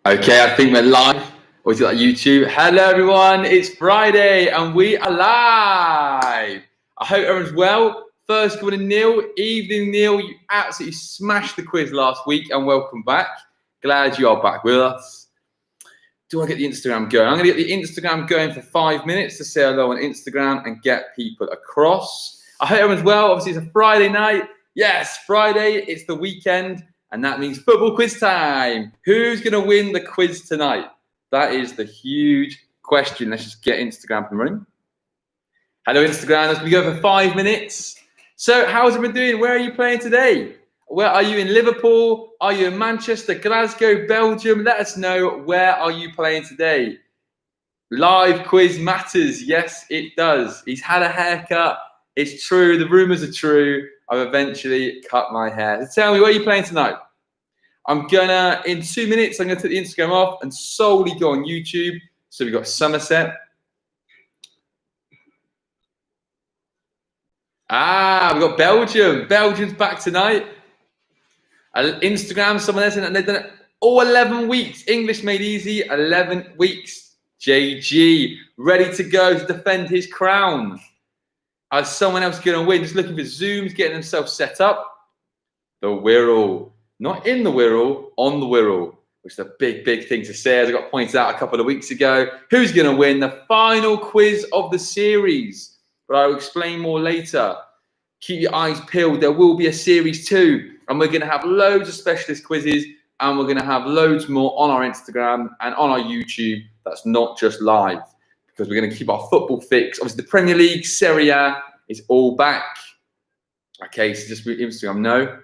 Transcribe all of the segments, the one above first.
Okay, I think we're live. Or is it like YouTube? Hello, everyone. It's Friday and we are live. I hope everyone's well. First, good morning, Neil. Evening, Neil. You absolutely smashed the quiz last week and welcome back. Glad you are back with us. Do I get the Instagram going? I'm going to get the Instagram going for 5 minutes to say hello on Instagram and get people across. I hope everyone's well. Obviously, it's a Friday night. Yes, Friday. It's the weekend. And that means football quiz time. Who's going to win the quiz tonight? That is the huge question. Let's just get Instagram up and running. Hello, Instagram. Let's go for 5 minutes. So, how's everyone doing? Where are you playing today? Where are you in Liverpool? Are you in Manchester, Glasgow, Belgium? Let us know. Where are you playing today? Live quiz matters. Yes, it does. He's had a haircut. It's true. The rumours are true. I've eventually cut my hair. So tell me, where are you playing tonight? I'm gonna, in 2 minutes, I'm gonna take the Instagram off and solely go on YouTube. So we've got Somerset. We've got Belgium. Belgium's back tonight. Instagram, someone else, and they've done it all 11 weeks. English made easy, 11 weeks. JG, ready to go to defend his crown. As someone else going to win, just looking for Zooms, getting themselves set up. The Wirral. Not in the Wirral, on the Wirral. Which is a big, big thing to say, as I got pointed out a couple of weeks ago. Who's going to win the final quiz of the series? But I'll explain more later. Keep your eyes peeled. There will be a series 2. And we're going to have loads of specialist quizzes. And we're going to have loads more on our Instagram and on our YouTube. That's not just live. Because we're going to keep our football fix. Obviously, the Premier League, Serie A is all back. Okay, so just Instagram, no.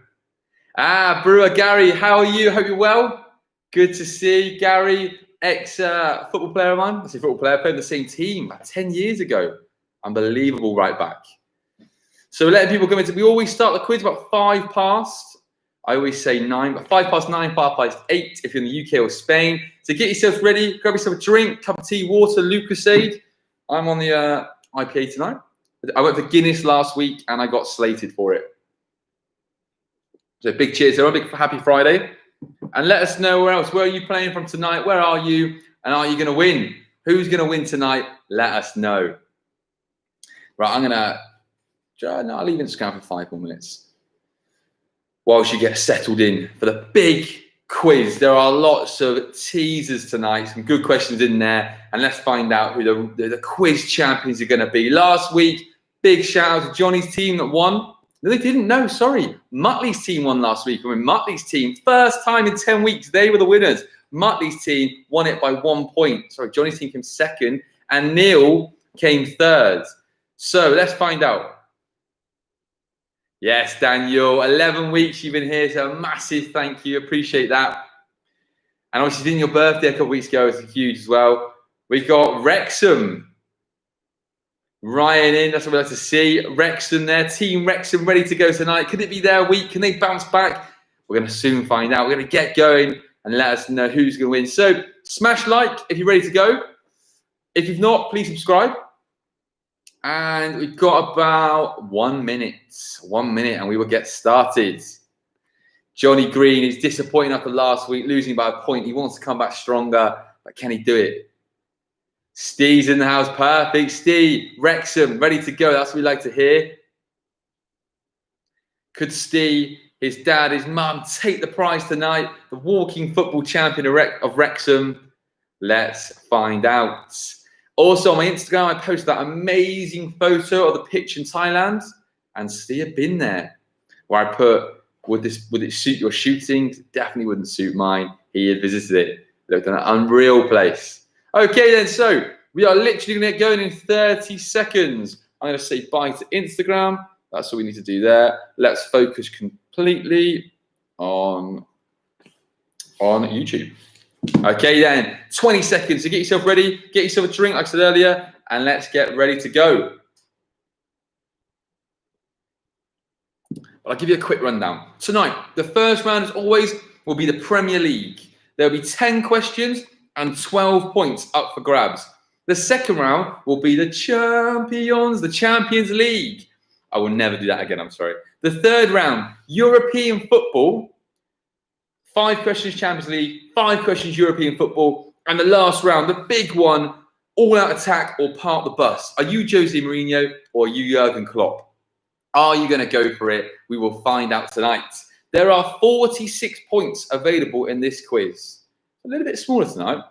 Brewer Gary, how are you? Hope you're well. Good to see you, Gary, ex-football player of mine. I say football player, played the same team like 10 years ago. Unbelievable right back. So we're letting people come in. We always start the quiz about 5 past. I always say 9, but 5 past 9, 5 past 8 if you're in the UK or Spain. So get yourself ready, grab yourself a drink, cup of tea, water, Lucasade. I'm on the IPA tonight. I went for Guinness last week and I got slated for it. So big cheers, everyone, big happy Friday. And let us know where else. Where are you playing from tonight? Where are you? And are you going to win? Who's going to win tonight? Let us know. Right, I'll leave Instagram for 5 more minutes. Whilst you get settled in for the big quiz. There are lots of teasers tonight, some good questions in there, and let's find out who the quiz champions are going to be. Last week, big shout out to Johnny's team that won. No, they didn't. No, sorry. Muttley's team won last week. I mean, Muttley's team, first time in 10 weeks, they were the winners. Muttley's team won it by 1 point. Sorry, Johnny's team came second, and Neil came third. So let's find out. Yes, Daniel, 11 weeks you've been here, so a massive thank you. Appreciate that. And obviously, it's been your birthday a couple of weeks ago. It's huge as well. We've got Wrexham. Ryan in, that's what we like to see. Wrexham there, Team Wrexham ready to go tonight. Could it be their week? Can they bounce back? We're going to soon find out. We're going to get going and let us know who's going to win. So smash like if you're ready to go. If you've not, please subscribe. And we've got about 1 minute. 1 minute and we will get started. Johnny Green is disappointing after last week, losing by a point. He wants to come back stronger, but can he do it? Steve's in the house. Perfect. Steve, Wrexham, ready to go. That's what we like to hear. Could Steve, his dad, his mum take the prize tonight? The walking football champion of Wrexham. Let's find out. Also on my Instagram, I posted that amazing photo of the pitch in Thailand, and Steve had been there. Where I put, would it suit your shooting? It definitely wouldn't suit mine. He had visited it. It looked an unreal place. Okay then, so we are literally going to get going in 30 seconds. I'm going to say bye to Instagram. That's what we need to do there. Let's focus completely on YouTube. Okay then, 20 seconds. So get yourself ready, get yourself a drink like I said earlier, and let's get ready to go. I'll give you a quick rundown. Tonight, the first round as always will be the Premier League. There will be 10 questions and 12 points up for grabs. The second round will be the Champions League. I will never do that again, I'm sorry. The third round, European football. 5 questions Champions League, 5 questions European football, and the last round, the big one, all-out attack or park the bus. Are you Jose Mourinho or are you Jurgen Klopp? Are you going to go for it? We will find out tonight. There are 46 points available in this quiz. A little bit smaller tonight.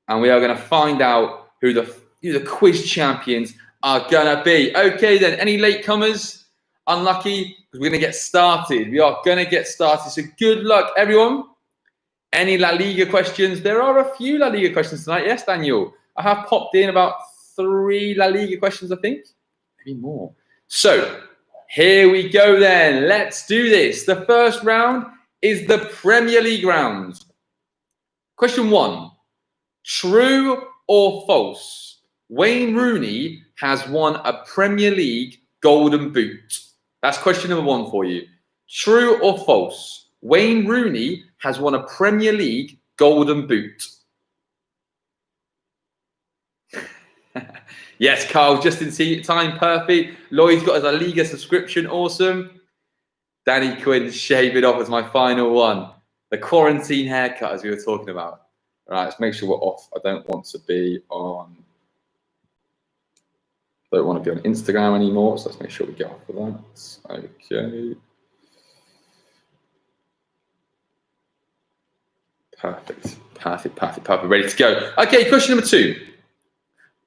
And we are going to find out who the quiz champions are going to be. Okay, then. Any latecomers? Unlucky, because we're going to get started. We are going to get started. So good luck, everyone. Any La Liga questions? There are a few La Liga questions tonight. Yes, Daniel. I have popped in about 3 La Liga questions, I think. Maybe more. So here we go then. Let's do this. The first round is the Premier League round. Question 1. True or false? Wayne Rooney has won a Premier League Golden Boot. That's question number 1 for you. True or false? Wayne Rooney has won a Premier League Golden Boot. Yes, Carl, just in time, perfect. Lloyd's got his La Liga subscription, awesome. Danny Quinn shaved off as my final one. The quarantine haircut, as we were talking about. All right, let's make sure we're off. I don't want to be on Instagram anymore, so let's make sure we get off of that. Okay. Perfect. Ready to go. Okay, question number 2.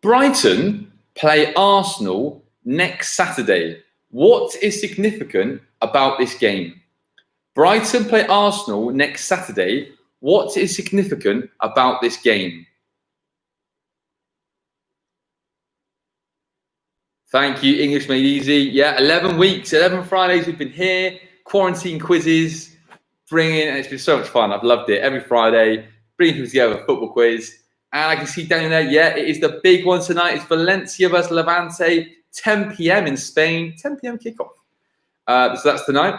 Brighton play Arsenal next Saturday. What is significant about this game? Brighton play Arsenal next Saturday. What is significant about this game? Thank you, English Made Easy. Yeah, 11 weeks, 11 Fridays we've been here. Quarantine quizzes, and it's been so much fun. I've loved it. Every Friday, bringing people together, a football quiz. And I can see down there, yeah, it is the big one tonight. It's Valencia versus Levante, 10 p.m. in Spain, 10 p.m. kickoff. So that's tonight.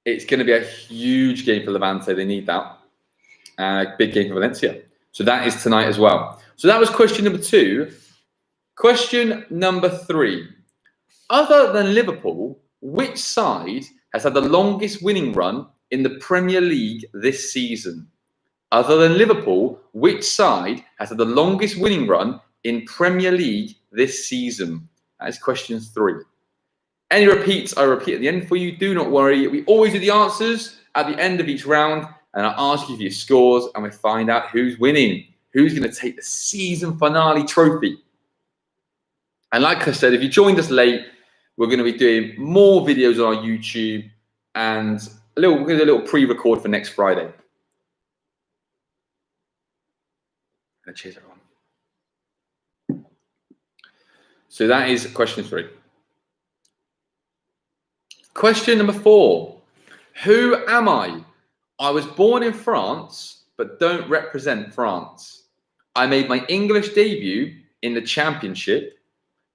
It's going to be a huge game for Levante. They need that. Big game for Valencia. So that is tonight as well. So that was question number 2. Question number 3. Other than Liverpool, which side has had the longest winning run in the Premier League this season? Other than Liverpool, which side has had the longest winning run in Premier League this season? That is question 3. Any repeats, I repeat at the end for you. Do not worry. We always do the answers at the end of each round, and I ask you for your scores, and we find out who's winning, who's going to take the season finale trophy. And like I said, if you joined us late, we're going to be doing more videos on our YouTube, and we're going to do a little pre-record for next Friday. Cheers, everyone. So that is question 3. Question number 4. Who am I? I was born in France, but don't represent France. I made my English debut in the Championship.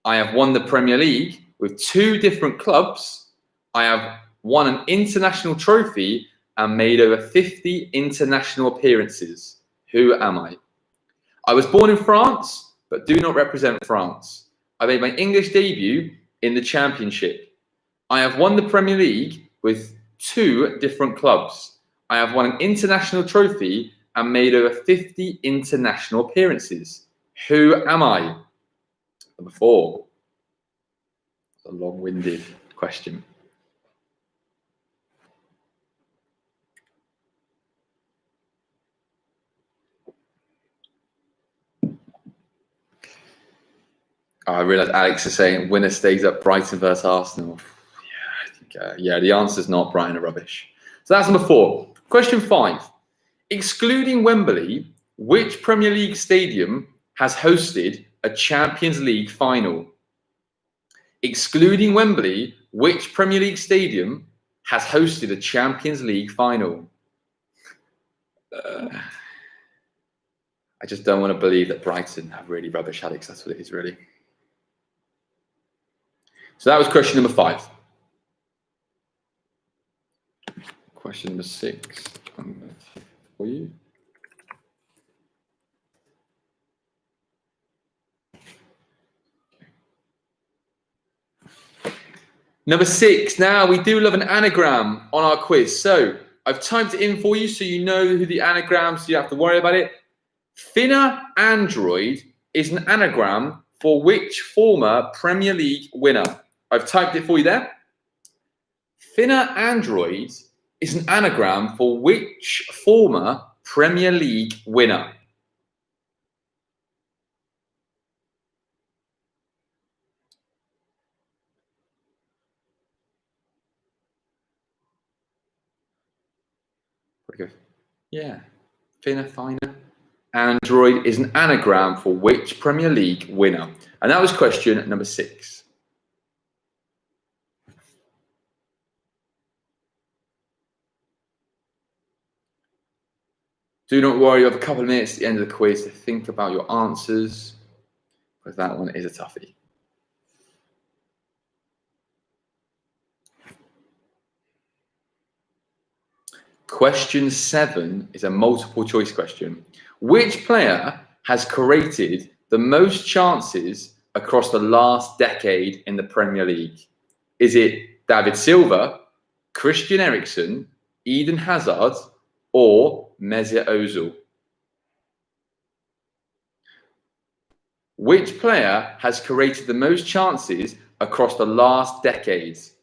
I have won the Premier League with 2 different clubs. I have won an international trophy and made over 50 international appearances. Who am I? I was born in France, but do not represent France. I made my English debut in the Championship. I have won the Premier League with 2 different clubs. I have won an international trophy and made over 50 international appearances. Who am I? Number 4. It's a long-winded question. I realise Alex is saying winner stays up, Brighton versus Arsenal. Yeah, I think, the answer is not. Brighton are rubbish. So that's number 4. Question 5. Excluding Wembley, which Premier League stadium has hosted a Champions League final? Excluding Wembley, which Premier League stadium has hosted a Champions League final? I just don't want to believe that Brighton have really rubbish, Alex. That's what it is, really. So that was question number 5. Question number 6 for you. Number 6. Now, we do love an anagram on our quiz. So I've typed it in for you so you know who the anagram, so you don't have to worry about it. Finna Android is an anagram for which former Premier League winner? I've typed it for you there. Finna Android is an anagram for which former Premier League winner? Pretty good. Yeah. Finna Android is an anagram for which Premier League winner? And that was question number 6. Do not worry, you have a couple of minutes at the end of the quiz to think about your answers, because that one is a toughie. Question 7 is a multiple choice question. Which player has created the most chances across the last decade in the Premier League? Is it David Silva, Christian Eriksen, Eden Hazard, or Mesut Ozil? Which player has created the most chances across the last decades?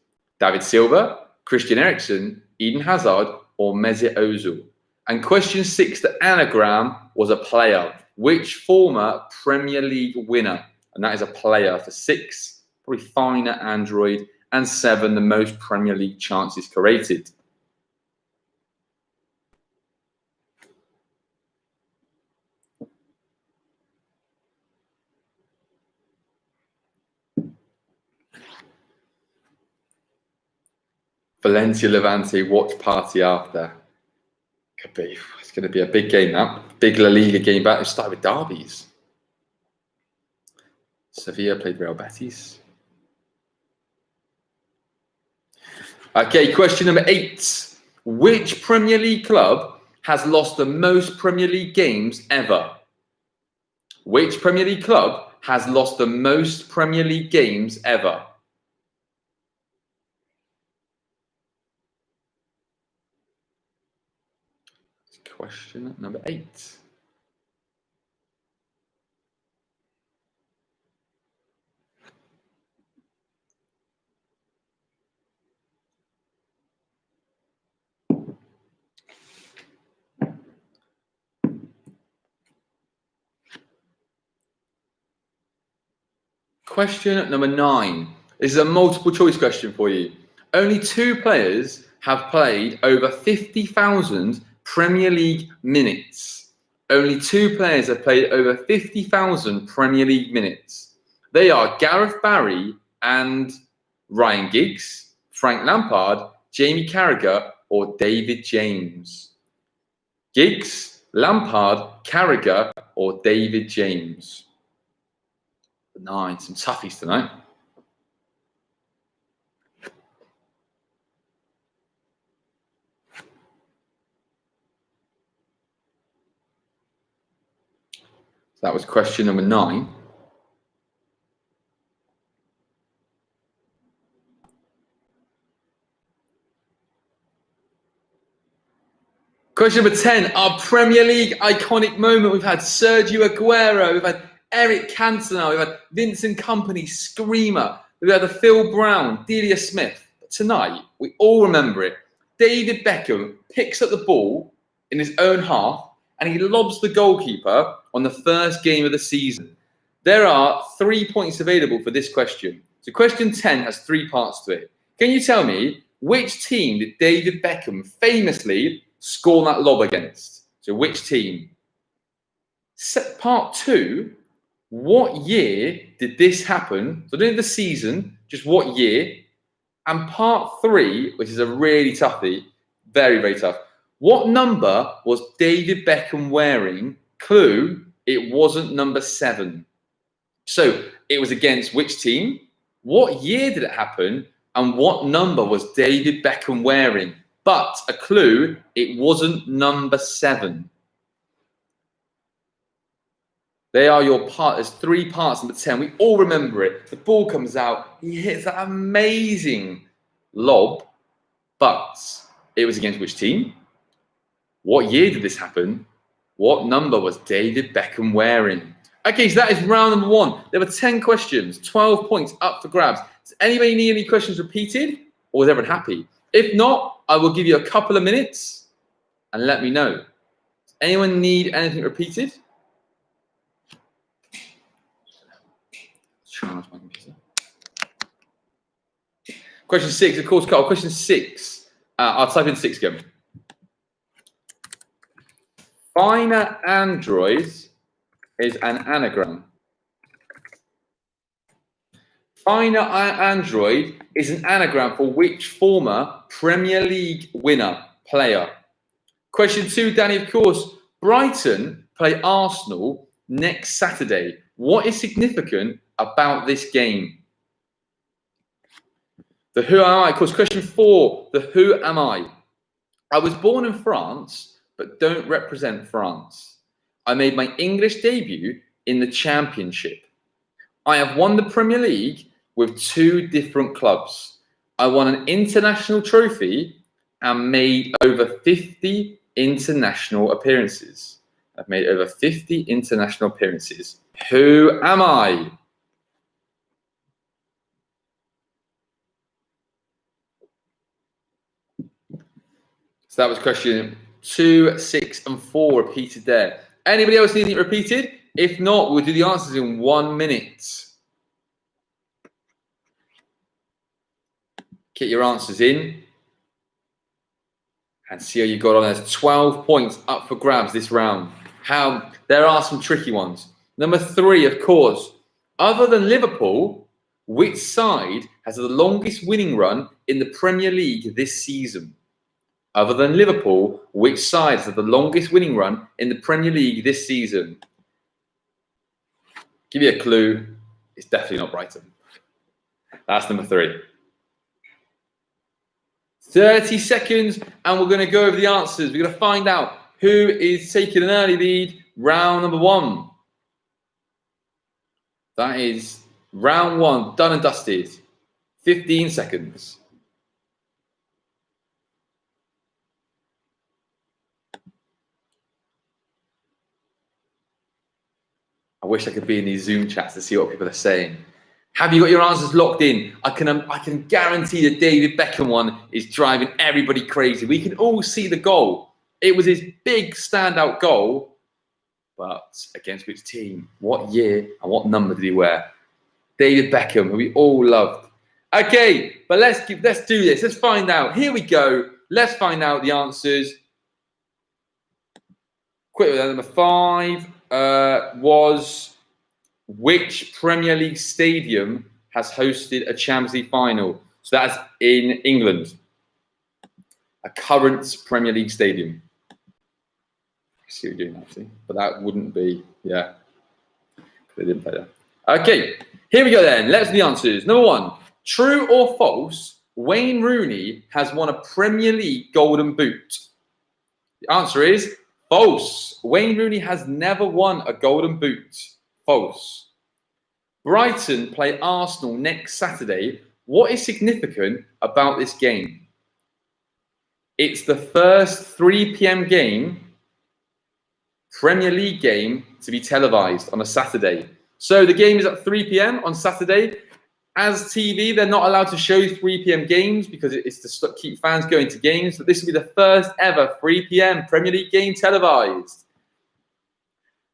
David Silva, Christian Eriksen, Eden Hazard, or Mesut Ozil? And question 6, the anagram was a player. Which former Premier League winner? And that is a player for 6, probably finer Android, and 7, the most Premier League chances created. Valencia Levante watch party after. Could be. It's going to be a big game now. Big La Liga game back. It started with derbies. Sevilla played Real Betis. Okay, question number 8. Which Premier League club has lost the most Premier League games ever? Which Premier League club has lost the most Premier League games ever? Question number 8. Question number 9. This is a multiple choice question for you. Only 2 players have played over 50,000 Premier League minutes. Only 2 players have played over 50,000 Premier League minutes. They are Gareth Barry and Ryan Giggs, Frank Lampard, Jamie Carragher, or David James. Giggs, Lampard, Carragher, or David James. 9, some toughies tonight. So that was question number 9. Question number 10, our Premier League iconic moment. We've had Sergio Aguero, we've had Eric Cantona, we've had Vincent Kompany, Screamer, we've had the Phil Brown, Delia Smith. But tonight, we all remember it. David Beckham picks up the ball in his own half and he lobs the goalkeeper on the first game of the season. There are 3 points available for this question. So question 10 has 3 parts to it. Can you tell me which team did David Beckham famously score that lob against? So which team? Part 2, what year did this happen? So don't need the season, just what year. And part 3, which is a really toughie, very, very tough. What number was David Beckham wearing? Clue, it wasn't number 7. So it was against which team? What year did it happen? And what number was David Beckham wearing? But a clue, it wasn't number 7. They are your part. There's 3 parts, number 10. We all remember it. The ball comes out. He hits that amazing lob. But it was against which team? What year did this happen? What number was David Beckham wearing? Okay, so that is round number 1. There were 10 questions, 12 points up for grabs. Does anybody need any questions repeated? Or is everyone happy? If not, I will give you a couple of minutes and let me know. Does anyone need anything repeated? Charge my computer. Question 6, of course, Carl. Question 6. I'll type in 6 again. Finer Android is an anagram. Finer Android is an anagram for which former Premier League winner player? Question 2, Danny, of course. Brighton play Arsenal next Saturday. What is significant about this game? The who am I? Of course, question 4, the who am I? I was born in France, but don't represent France. I made my English debut in the Championship. I have won the Premier League with 2 different clubs. I won an international trophy and made over 50 international appearances. I've made over 50 international appearances. Who am I? So that was question 2, 6, and 4 repeated there. Anybody else need it repeated? If not, we'll do the answers in 1 minute. Get your answers in and see how you got on. There's 12 points up for grabs this round. There are some tricky ones. Number 3, of course. Other than Liverpool, which side has the longest winning run in the Premier League this season? Other than Liverpool, which side has the longest winning run in the Premier League this season? Give you a clue. It's definitely not Brighton. That's number 3. 30 seconds, and we're going to go over the answers. We're going to find out who is taking an early lead. Round number 1. That is round 1, done and dusted. 15 seconds. I wish I could be in these Zoom chats to see what people are saying. Have you got your answers locked in? I can guarantee the David Beckham one is driving everybody crazy. We can all see the goal. It was his big standout goal, but against which team? What year and what number did he wear? David Beckham, who we all loved. Okay, but let's do this. Let's find out. Here we go. Let's find out the answers. Quick, number 5 was which Premier League stadium has hosted a Champions League final? So that's in England. A current Premier League stadium. I see what you're doing, actually. But that wouldn't be, yeah. They didn't play that. Okay, here we go then. Let's do the answers. Number 1, true or false, Wayne Rooney has won a Premier League Golden Boot? The answer is false. Wayne Rooney has never won a Golden Boot. False. Brighton play Arsenal next Saturday. What is significant about this game? It's the first 3 p.m. game, Premier League game, to be televised on a Saturday. So the game is at 3 p.m. on Saturday. As TV, they're not allowed to show 3 p.m. games because it's to keep fans going to games. But this will be the first ever 3 p.m. Premier League game televised.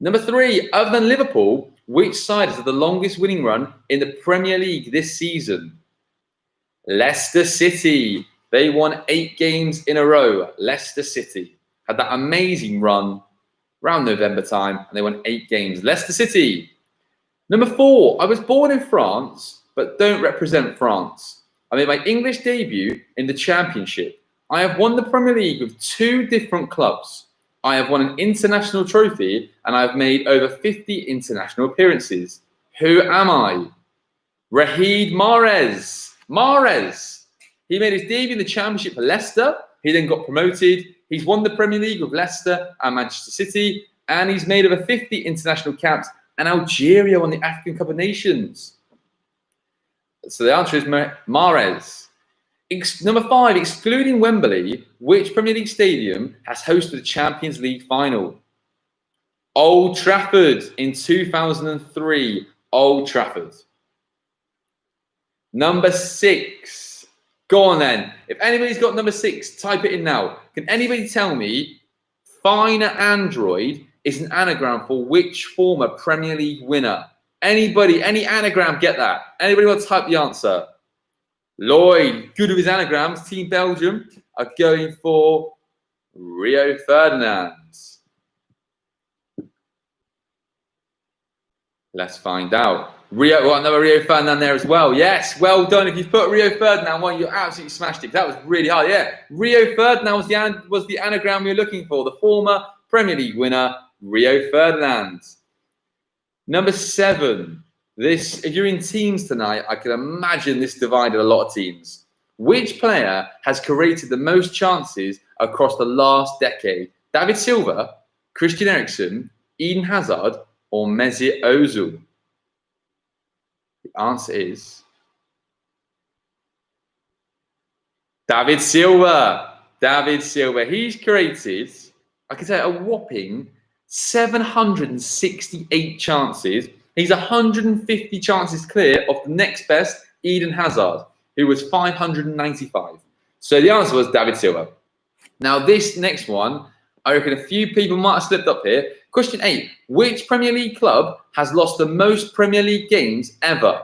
Number 3, other than Liverpool, which side has the longest winning run in the Premier League this season? Leicester City. They won 8 games in a row. Leicester City had that amazing run around November time, and they won 8 games. Leicester City. Number 4, I was born in France, but don't represent France. I made my English debut in the Championship. I have won the Premier League with 2 different clubs. I have won an international trophy, and I have made over 50 international appearances. Who am I? Riyad Mahrez. He made his debut in the Championship for Leicester. He then got promoted. He's won the Premier League with Leicester and Manchester City, and he's made over 50 international caps and Algeria won the African Cup of Nations? So the answer is Mahrez. Number 5, excluding Wembley, which Premier League stadium has hosted the Champions League final? Old Trafford in 2003. Old Trafford. Number 6. Go on then. If anybody's got number 6, type it in now. Can anybody tell me Finer Android is an anagram for which former Premier League winner? Anybody, any anagram, get that? Anybody want to type the answer? Lloyd, good with his anagrams. Team Belgium are going for Rio Ferdinand. Let's find out. Another Rio Ferdinand there as well. Yes, well done. If you've put Rio Ferdinand one, you absolutely smashed it. That was really hard. Yeah, Rio Ferdinand was the anagram we were looking for. The former Premier League winner, Rio Ferdinand. Number 7. If you're in teams tonight, I can imagine this divided a lot of teams. Which player has created the most chances across the last decade? David Silva, Christian Eriksen, Eden Hazard, or Mesut Ozil? The answer is David Silva. David Silva. He's created, I can say, a whopping 768 chances. He's 150 chances clear of the next best, Eden Hazard, who was 595. So the answer was David Silva. Now this next one, I reckon a few people might have slipped up here. Question 8. Which Premier League club has lost the most Premier League games ever?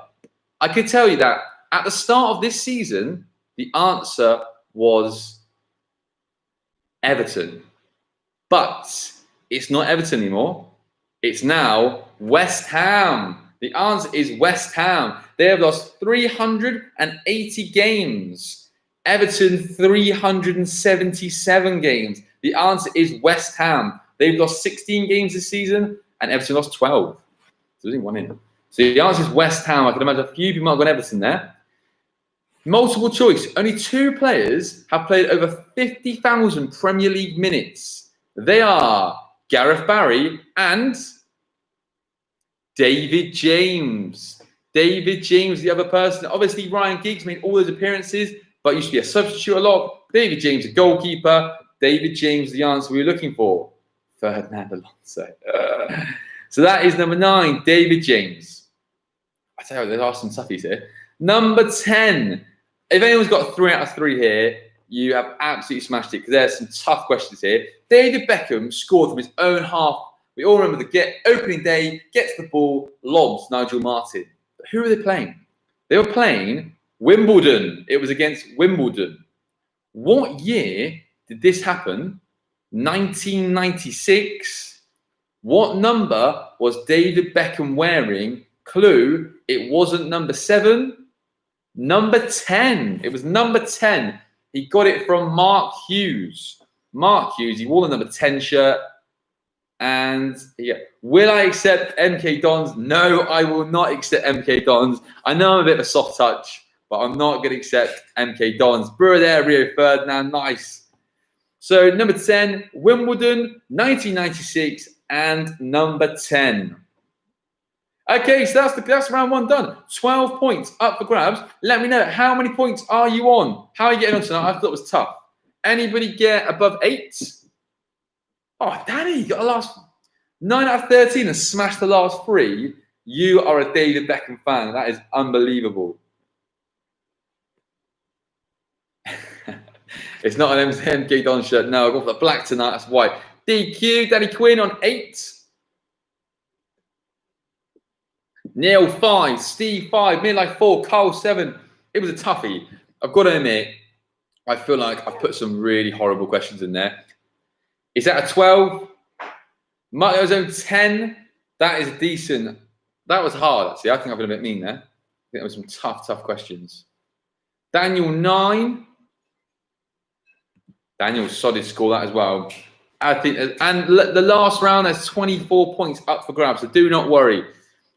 I could tell you that at the start of this season, the answer was Everton. But it's not Everton anymore. It's now West Ham. The answer is West Ham. They have lost 380 games. Everton, 377 games. The answer is West Ham. They've lost 16 games this season, and Everton lost 12. So there's only one in. So the answer is West Ham. I can imagine a few people might have gone Everton there. Multiple choice. Only 2 players have played over 50,000 Premier League minutes. They are Gareth Barry and David James. David James, the other person. Obviously, Ryan Giggs made all those appearances, but used to be a substitute a lot. David James, a goalkeeper. David James, the answer we were looking for. Ferdinand Alonso. So that is number 9, David James. I tell you, there are some toughies here. Number 10. If anyone's got 3 out of 3 here, you have absolutely smashed it because there's some tough questions here. David Beckham scored from his own half. We all remember the opening day, gets the ball, lobs Nigel Martin. But who are they playing? They were playing Wimbledon. It was against Wimbledon. What year did this happen? 1996. What number was David Beckham wearing? Clue, it wasn't number 7. Number 10. It was number 10. He got it from Mark Hughes. Mark Hughes, he wore the number 10 shirt. And yeah, will I accept MK Dons? No, I will not accept MK Dons. I know I'm a bit of a soft touch, but I'm not going to accept MK Dons. Brewer there, Rio Ferdinand, nice. So number 10, Wimbledon, 1996, and number 10. Okay, so that's round 1 done. 12 points up for grabs. Let me know, how many points are you on? How are you getting on tonight? I thought it was tough. Anybody get above 8? Oh, Danny, you got the last 9 out of 13 and smashed the last 3. You are a David Beckham fan. That is unbelievable. It's not an MK Don shirt. No, I've got the black tonight. That's white. DQ, Danny Quinn on 8. Neil 5, Steve 5, Midlife 4, Carl 7. It was a toughie. I've got to admit, I feel like I've put some really horrible questions in there. Is that a 12? Mario's own 10. That is decent. That was hard, actually. I think I've been a bit mean there. I think there were some tough questions. Daniel 9. Daniel, solid score that as well. I think, and the last round, there's 24 points up for grabs, so do not worry.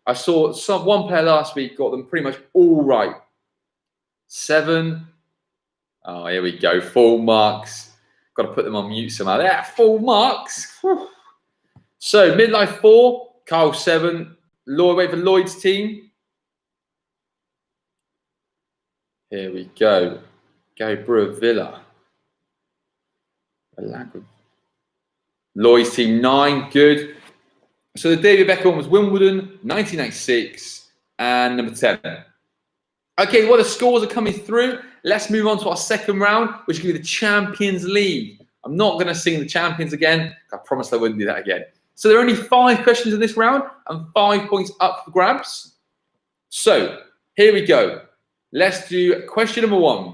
I saw one player last week got them pretty much all right. 7. Oh, here we go. Full marks. Got to put them on mute somehow. There, full marks. Whew. So midlife 4, Carl 7, Lloyd, wait for Lloyd's team. Here we go. Gary Brewer Villa. Lloyd's team 9, good. So the David Beckham was Wimbledon, 1996, and number 10. Okay, well, the scores are coming through. Let's move on to our second round, which will be the Champions League. I'm not going to sing the champions again. I promised I wouldn't do that again. So there are only 5 questions in this round and 5 points up for grabs. So here we go. Let's do question number 1.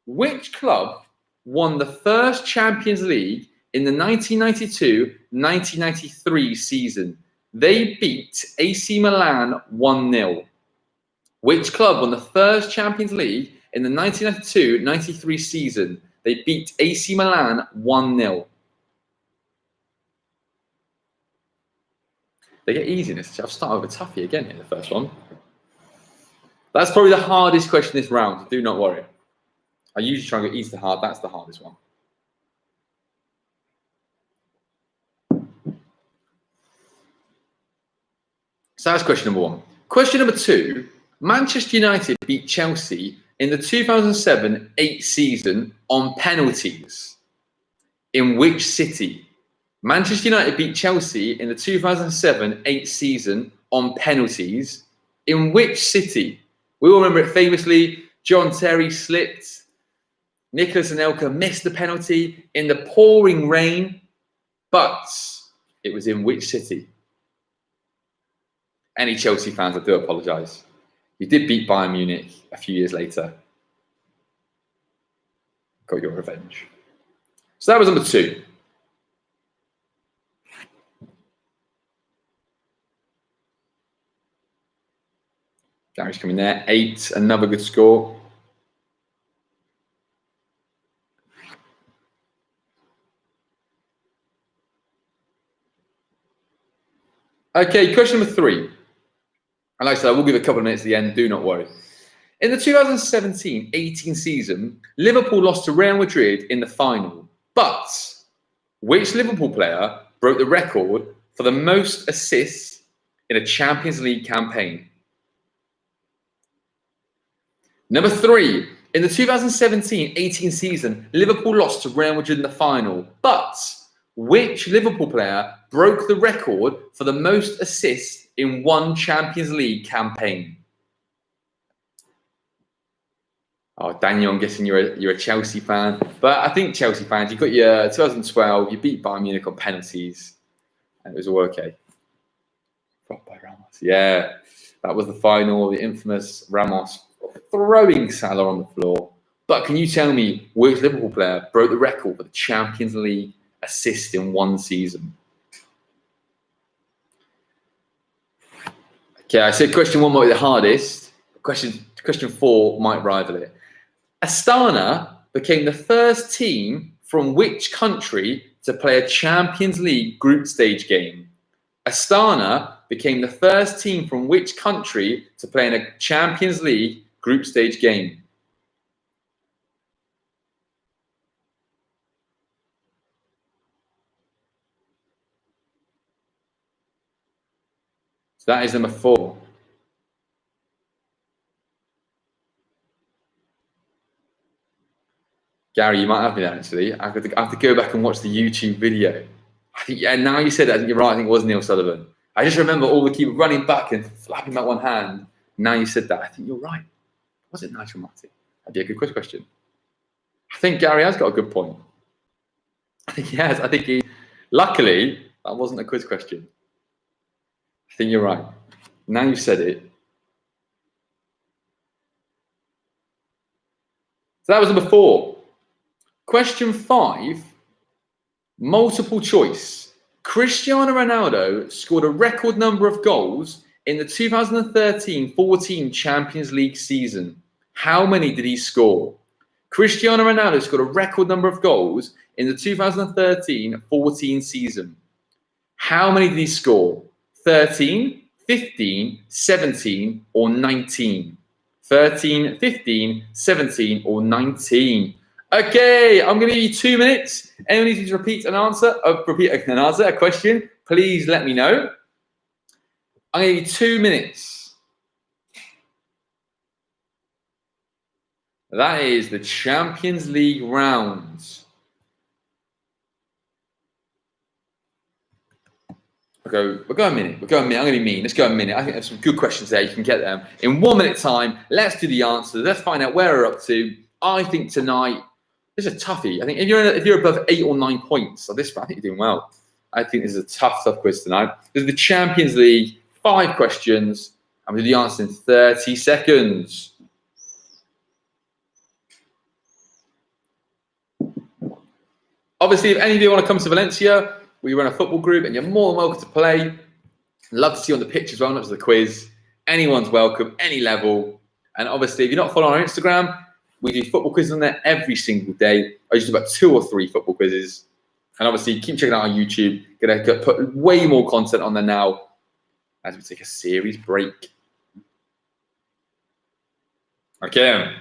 Which club won the first Champions League in the 1992-1993 season? They beat AC Milan 1-0. Which club won the first Champions League in the 1992-93 season? They beat AC Milan 1-0. They get easy in this. I'll start with a toughie again here, the first one. That's probably the hardest question this round, so do not worry. I usually try and go easy to hard. That's the hardest one. So that's question number 1. Question number 2. Manchester United beat Chelsea in the 2007-8 season on penalties. In which city? Manchester United beat Chelsea in the 2007-8 season on penalties. In which city? We all remember it famously. John Terry slipped. Nicolas Anelka missed the penalty in the pouring rain. But it was in which city? Any Chelsea fans, I do apologise. You did beat Bayern Munich a few years later. Got your revenge. So that was number 2. Gary's coming there. 8, another good score. Okay, question number 3. And like I said, I will give a couple of minutes at the end. Do not worry. In the 2017-18 season, Liverpool lost to Real Madrid in the final. But which Liverpool player broke the record for the most assists in a Champions League campaign? Number 3. In the 2017-18 season, Liverpool lost to Real Madrid in the final. But which Liverpool player broke the record for the most assists in one Champions League campaign? Oh, Daniel, I'm guessing you're a Chelsea fan. But I think Chelsea fans, you got your 2012, you beat Bayern Munich on penalties. And it was all okay. By Ramos. Yeah, that was the final, the infamous Ramos throwing Salah on the floor. But can you tell me which Liverpool player broke the record for the Champions League assist in one season? Okay, I said question 1 might be the hardest. Question 4 might rival it. Astana became the first team from which country to play a Champions League group stage game? Astana became the first team from which country to play in a Champions League group stage game? So that is number 4. Gary, you might have me there actually. I have to go back and watch the YouTube video. I think, yeah, now you said that, I think you're right. I think it was Neil Sullivan. I just remember all the keeper running back and flapping that one hand. Now you said that. I think you're right. Was it Nigel Martin? That'd be a good quiz question. I think Gary has got a good point. I think he has. I think he. Luckily, that wasn't a quiz question. I think you're right. Now you've said it. So that was number 4. Question 5, multiple choice. Cristiano Ronaldo scored a record number of goals in the 2013-14 Champions League season. How many did he score? Cristiano Ronaldo scored a record number of goals in the 2013-14 season. How many did he score? 13, 15, 17, or 19? 13, 15, 17, or 19? Okay, I'm going to give you 2 minutes. Anyone needs to repeat an answer, a question, please let me know. I'm going to give you 2 minutes. That is the Champions League round. We'll go a minute. I'm going to be mean. Let's go a minute. I think there's some good questions there. You can get them in 1 minute time. Let's do the answers. Let's find out where we're up to. I think tonight this is a toughie. I think if you're above 8 or 9 points on this, I think you're doing well. I think this is a tough quiz tonight. This is the Champions League. 5 questions. I'm going to do the answer in 30 seconds. Obviously, if any of you want to come to Valencia, we run a football group and you're more than welcome to play. Love to see you on the pitch as well, not just the quiz. Anyone's welcome, any level. And obviously, if you're not following our Instagram, we do football quizzes on there every single day. I usually do about 2 or 3 football quizzes. And obviously, keep checking out our YouTube. Going to put way more content on there now as we take a series break. Okay.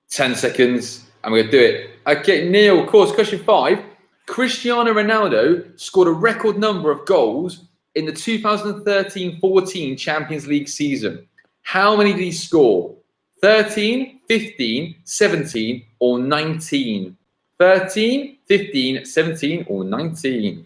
10 seconds. I'm going to do it. Okay, Neil, of course, question 5. Cristiano Ronaldo scored a record number of goals in the 2013-14 Champions League season. How many did he score? 13, 15, 17, or 19? 13, 15, 17, or 19?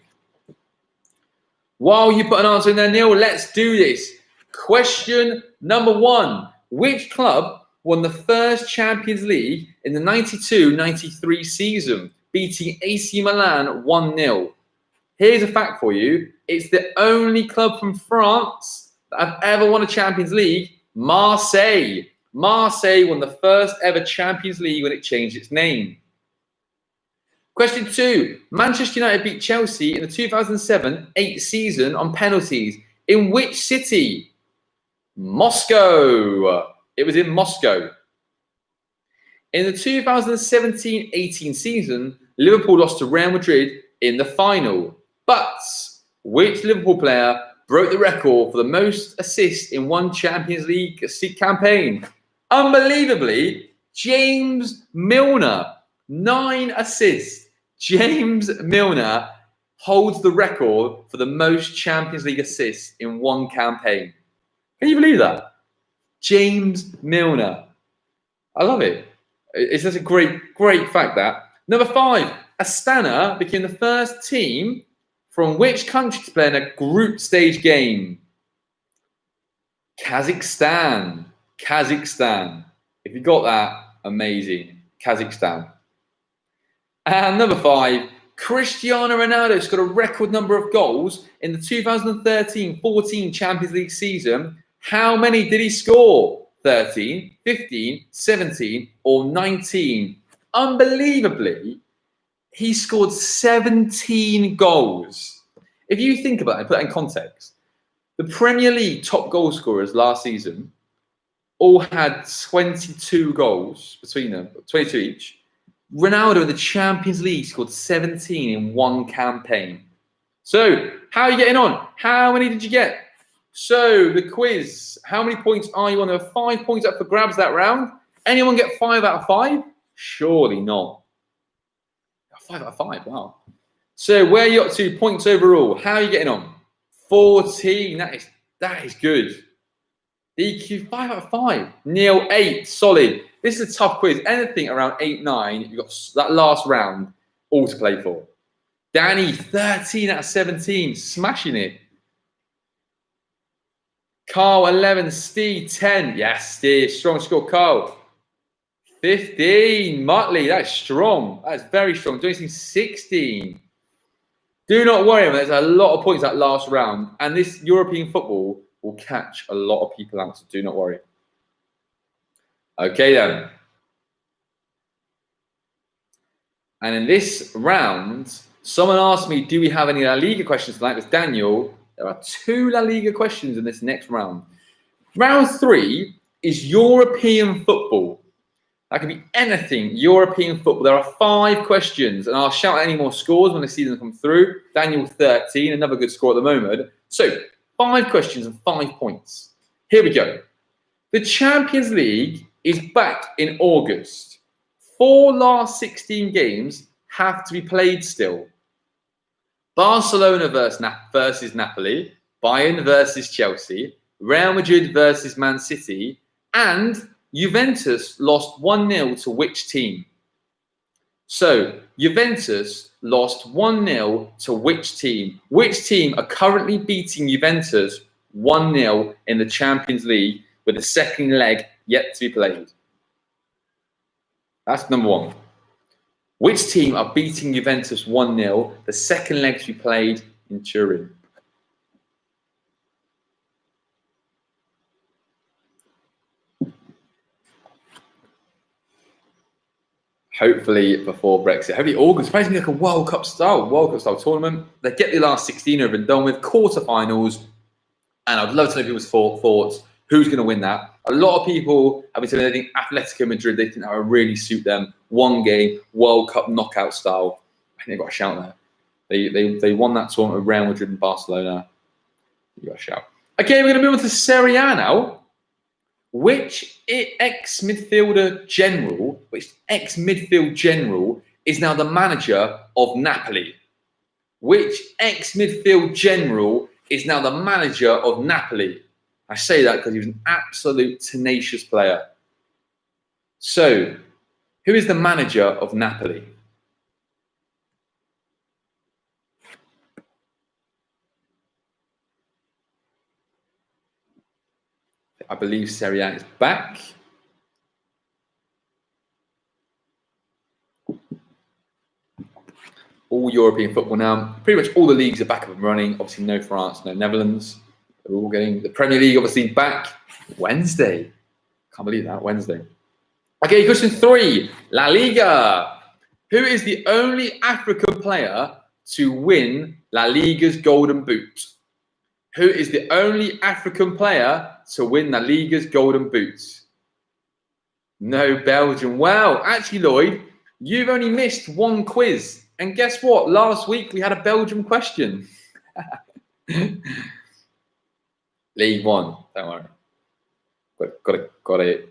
While you put an answer in there, Neil, let's do this. Question number 1. Which club won the first Champions League in the 92-93 season, beating AC Milan 1-0? Here's a fact for you. It's the only club from France that have ever won a Champions League, Marseille. Marseille won the first ever Champions League when it changed its name. Question 2. Manchester United beat Chelsea in the 2007-8 season on penalties. In which city? Moscow. It was in Moscow. In the 2017-18 season, Liverpool lost to Real Madrid in the final. But which Liverpool player broke the record for the most assists in one Champions League campaign? Unbelievably, James Milner. 9 assists. James Milner holds the record for the most Champions League assists in one campaign. Can you believe that? James Milner. I love it. It's just a great fact that. Number 5, Astana became the first team from which country to play in a group stage game? Kazakhstan. Kazakhstan. If you got that, amazing. Kazakhstan. And number 5, Cristiano Ronaldo scored a record number of goals in the 2013-14 Champions League season. How many did he score? 13, 15, 17, or 19? Unbelievably, he scored 17 goals. If you think about it, put that in context, the Premier League top goal scorers last season all had 22 goals between them, 22 each. Ronaldo in the Champions League scored 17 in one campaign. So, how are you getting on? How many did you get? So, the quiz. How many points are you on? There are 5 points up for grabs that round. Anyone get 5 out of 5? Surely not. 5 out of 5, wow. So, where are you up to points overall? How are you getting on? 14. That is good. DQ 5 out of 5. Neil 8. Solid. This is a tough quiz. Anything around 8, 9, you've got that last round all to play for. Danny 13 out of 17. Smashing it. Carl 11. Steve 10. Yes, Steve. Strong score, Carl. 15. Muttley. That's strong. That's very strong. Doing 16. Do not worry, there's a lot of points that last round. And this European football will catch a lot of people out, so do not worry. Okay, then. And in this round, someone asked me, do we have any La Liga questions tonight? It was Daniel. There are 2 La Liga questions in this next round. Round 3 is European football. That can be anything European football. There are 5 questions, and I'll shout out any more scores when I see them come through. Daniel 13, another good score at the moment. So, 5 questions and 5 points. Here we go. The Champions League is back in August. 4 last 16 games have to be played still. Barcelona versus Napoli, Bayern versus Chelsea, Real Madrid versus Man City, and Juventus lost 1-0 to which team? So, Juventus lost 1-0 to which team? Which team are currently beating Juventus 1-0 in the Champions League with the second leg yet to be played? That's number one. Which team are beating Juventus 1-0, the second leg to be played in Turin? Hopefully before Brexit. Hopefully August. It's going to be like a World Cup style tournament. They get the last 16 over and done with, quarterfinals. And I'd love to know people's thoughts. Who's going to win that? A lot of people have been saying they think Atletico Madrid, they think that would really suit them. One game, World Cup knockout style. I think they've got a shout there. They won that tournament with Real Madrid and Barcelona. You got a shout. Okay, we're going to move on to Serie A now. Which ex-midfield general is now the manager of Napoli? Which ex-midfield general is now the manager of Napoli? I say that because he was an absolute tenacious player. So, who is the manager of Napoli? I believe Serie A is back. All European football now. Pretty much all the leagues are back up and running. Obviously, no France, no Netherlands. They're all getting the Premier League, obviously, back Wednesday. Can't believe that, Wednesday. Okay, question 3. La Liga. Who is the only African player to win La Liga's Golden Boot? Who is the only African player to win La Liga's Golden Boot? No Belgium. Well, actually, Lloyd, you've only missed one quiz. And guess what? Last week we had a Belgium question. League One. Don't worry. Got it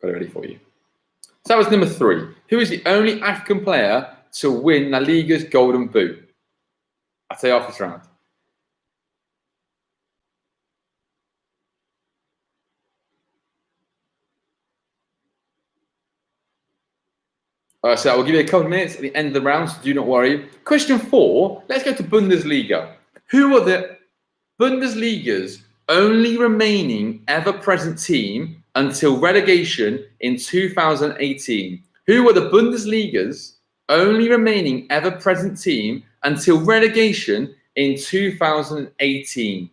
ready for you. So that was number 3. Who is the only African player to win La Liga's Golden Boot? I'll tell you after this round. So I will give you a couple of minutes at the end of the round, so do not worry. Question 4, let's go to Bundesliga. Who are the Bundesliga's only remaining ever-present team until relegation in 2018? Who are the Bundesliga's only remaining ever-present team until relegation in 2018?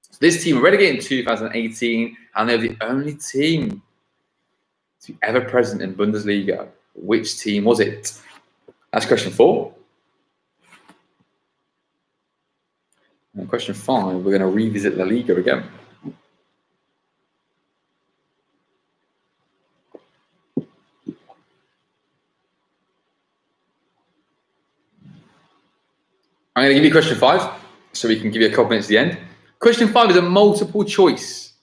So this team were relegated in 2018, and they're the only team to be ever present in Bundesliga. Which team was it? That's question 4. And question 5, we're going to revisit La Liga again. I'm going to give you question 5, so we can give you a couple minutes at the end. Question 5 is a multiple choice.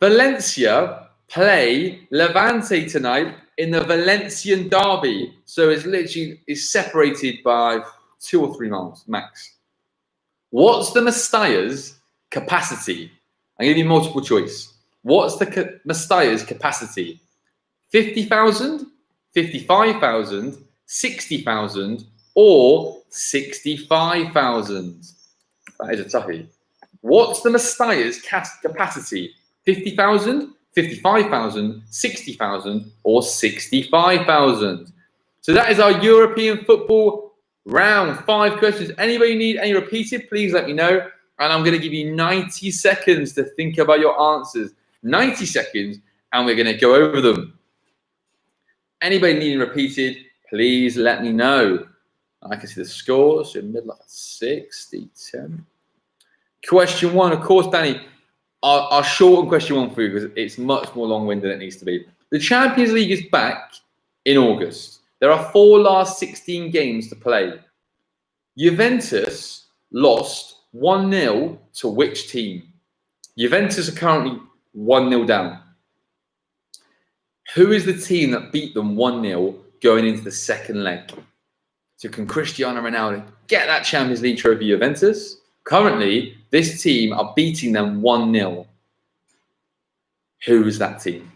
Valencia play Levante tonight in the Valencian derby. So it's separated by 2 or 3 miles max. What's the Mestalla's capacity? I'm going to give you multiple choice. What's the Mestalla's capacity? 50,000, 55,000, 60,000, or 65,000? That is a toughie. What's the Mestalla's capacity? 50,000, 55,000, 60,000, or 65,000? So that is our European football round. 5 questions. Anybody need any repeated, please let me know. And I'm going to give you 90 seconds to think about your answers. 90 seconds, and we're going to go over them. Anybody needing repeated, please let me know. I can see the scores. So middle of 60-10. Question 1, of course, Danny. I'll shorten question 1 for you because it's much more long-winded than it needs to be. The Champions League is back in August. There are 4 last 16 games to play. Juventus lost 1-0 to which team? Juventus are currently 1-0 down. Who is the team that beat them 1-0 going into the second leg? So can Cristiano Ronaldo get that Champions League trophy, Juventus? Currently, this team are beating them 1-0. Who is that team?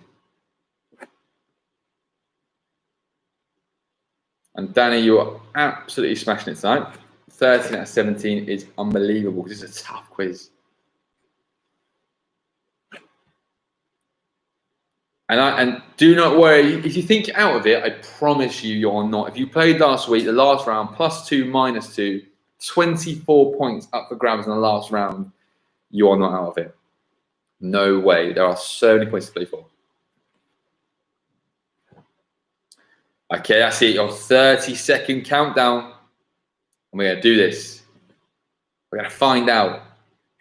And Danny, you're absolutely smashing it tonight. 13 out of 17 is unbelievable because it's a tough quiz. And do not worry, if you think you're out of it, I promise you're not. If you played last week, the last round, +2, -2, 24 points up for grabs in the last round, you are not out of it. No way. There are so many points to play for. Okay, that's it. Your 30-second countdown. And we're going to do this. We're going to find out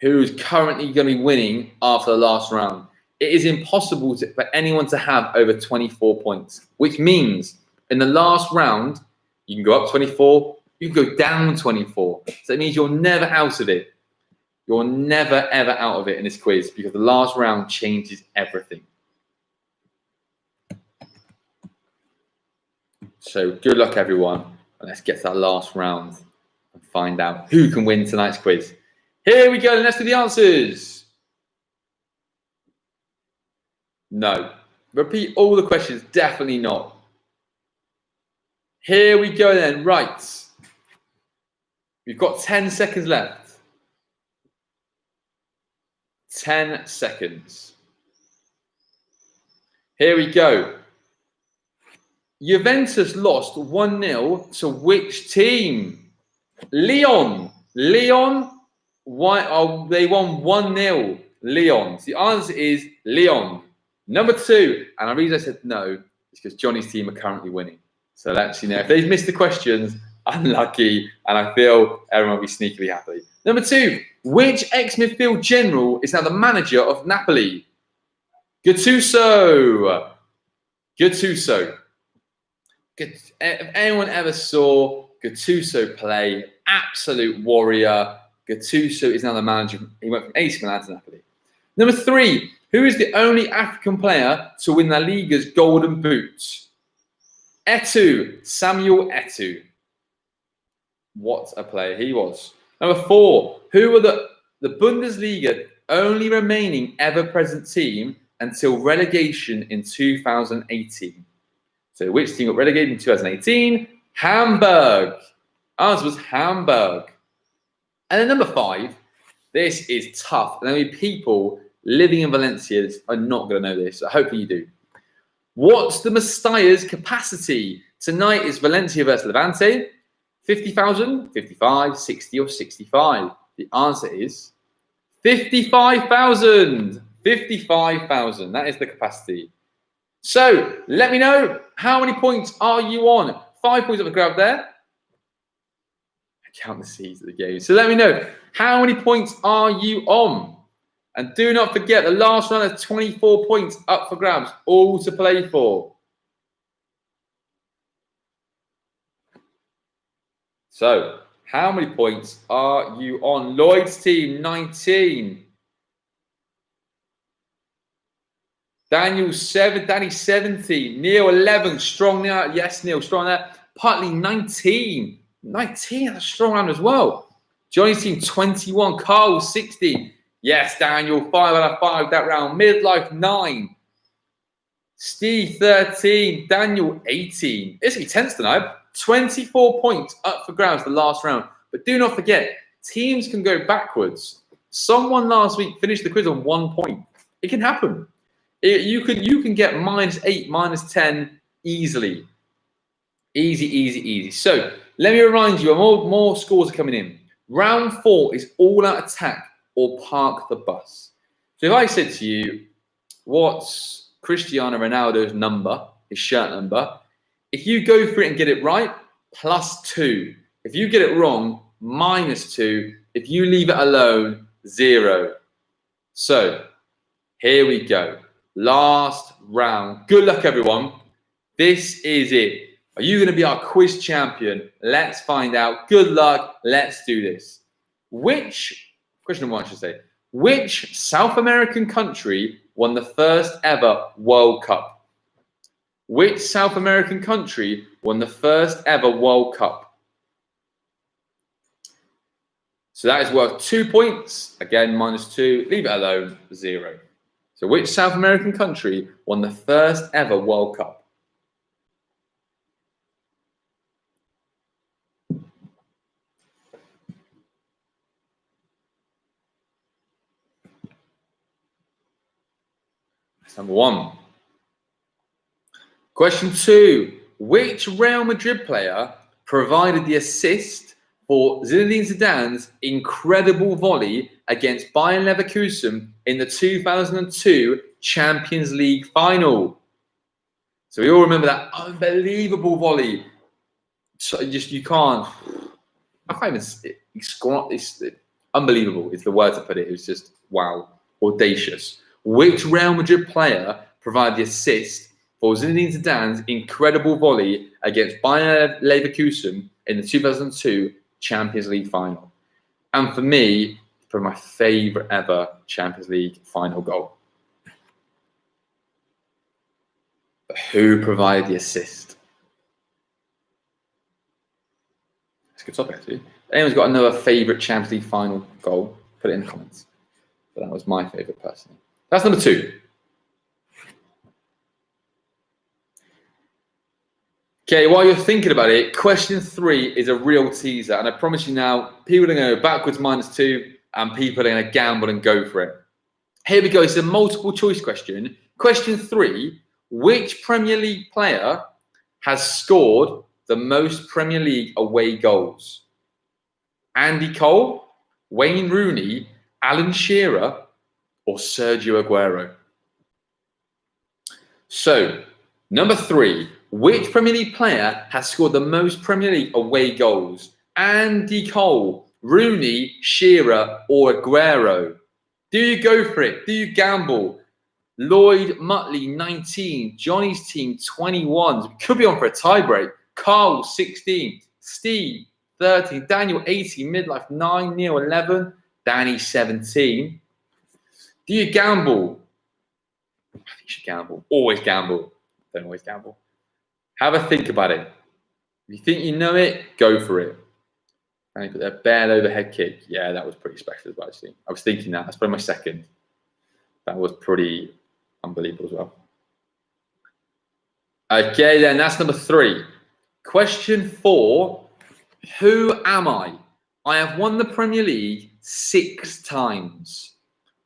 who's currently going to be winning after the last round. It is impossible for anyone to have over 24 points, which means in the last round, you can go up 24, you can go down 24. So it means you're never out of it. You're never, ever out of it in this quiz because the last round changes everything. So good luck, everyone. And let's get to that last round and find out who can win tonight's quiz. Here we go. Let's do the answers. No. Repeat all the questions. Definitely not. Here we go then. Right. We've got 10 seconds left. 10 seconds. Here we go. Juventus lost 1-0 to which team? Lyon. Lyon. Why? Oh, they won 1-0. Lyon. So the answer is Lyon. Number 2. And the reason I said no is because Johnny's team are currently winning. So let's see now. If they've missed the questions, unlucky. And I feel everyone will be sneakily happy. Number 2. Which ex-midfield general is now the manager of Napoli? Gattuso. Gattuso. If anyone ever saw Gattuso play, absolute warrior. Gattuso is now the manager. He went from AC Milan to Napoli. Number 3, who is the only African player to win La Liga's Golden Boot? Eto'o, Samuel Eto'o. What a player he was. Number 4, who were the Bundesliga only remaining ever-present team until relegation in 2018? So which team got relegated in 2018? Hamburg. Answer was Hamburg. And then number 5, this is tough. And there will be people living in Valencia that are not going to know this. So hopefully you do. What's the Mestalla's capacity? Tonight is Valencia versus Levante. 50,000, 55, 60 or 65? The answer is 55,000. 55,000. That is the capacity. So let me know, how many points are you on? 5 points up the grab there. I count the C's of the game. So let me know, how many points are you on? And do not forget, the last round has 24 points up for grabs, all to play for. So how many points are you on? Lloyd's team, 19. Danny 17. Neil 11. Strong there. Yes, Neil, strong there. Putley 19. 19, that's a strong round as well. Johnny's team 21. Carl 16. Yes, Daniel, 5 out of 5 that round. Midlife 9. Steve 13. Daniel 18. It's going to be tense tonight. 24 points up for grabs the last round. But do not forget, teams can go backwards. Someone last week finished the quiz on 1 point. It can happen. You can get -8, -10 easily. Easy. So let me remind you, more scores are coming in. Round 4 is all-out attack or park the bus. So if I said to you, what's Cristiano Ronaldo's number, his shirt number? If you go for it and get it right, +2. If you get it wrong, -2. If you leave it alone, 0. So here we go. Last round. Good luck, everyone. This is it. Are you going to be our quiz champion? Let's find out. Good luck. Let's do this. Question number 1, I should say. Which South American country won the first ever World Cup? Which South American country won the first ever World Cup? So that is worth 2 points. Again, -2. Leave it alone, 0. So which South American country won the first ever World Cup? That's number 1. Question 2. Which Real Madrid player provided the assist for Zinedine Zidane's incredible volley against Bayern Leverkusen in the 2002 Champions League final? So we all remember that unbelievable volley. So you can't. I can't even. It's unbelievable is the word to put it. It was just wow, audacious. Which Real Madrid player provided the assist for Zinedine Zidane's incredible volley against Bayern Leverkusen in the 2002 Champions League final? And for me, probably my favourite ever Champions League final goal. But who provided the assist? It's a good topic, actually. If anyone's got another favourite Champions League final goal, put it in the comments. But that was my favourite personally. That's number 2. Okay, while you're thinking about it, question 3 is a real teaser. And I promise you now, people are going to go backwards -2 and people are going to gamble and go for it. Here we go. It's a multiple choice question. Question 3, which Premier League player has scored the most Premier League away goals? Andy Cole, Wayne Rooney, Alan Shearer, or Sergio Aguero? So, number 3, which Premier League player has scored the most Premier League away goals? Andy Cole, Rooney, Shearer, or Aguero? Do you go for it? Do you gamble? Lloyd Mutley, 19. Johnny's team, 21. Could be on for a tiebreak. Carl, 16. Steve, 13. Daniel, 18. Midlife, 9. Neil, 11. Danny, 17. Do you gamble? I think you should gamble. Always gamble. Don't always gamble. Have a think about it. If you think you know it, go for it. And put their bad overhead kick. Yeah, that was pretty special as well, actually. I was thinking that. That's probably my second. That was pretty unbelievable as well. Okay, then that's number 3. Question 4. Who am I? I have won the Premier League 6 times.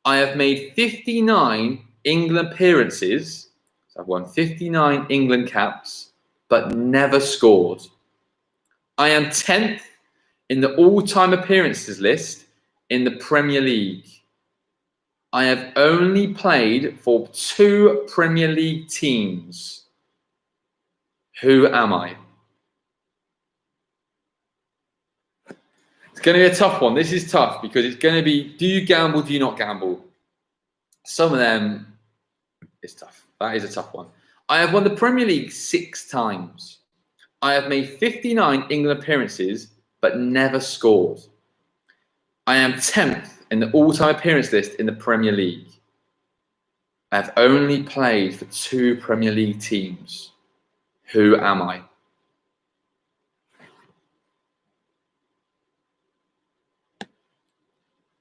I have made 59 England appearances. So I've won 59 England caps, but never scored. I am 10th in the all-time appearances list in the Premier League. I have only played for 2 Premier League teams. Who am I? It's going to be a tough one. This is tough because it's going to be, do you gamble, do you not gamble? Some of them, it's tough. That is a tough one. I have won the Premier League 6 times. I have made 59 England appearances, but never scored. I am 10th in the all-time appearance list in the Premier League. I have only played for 2 Premier League teams. Who am I?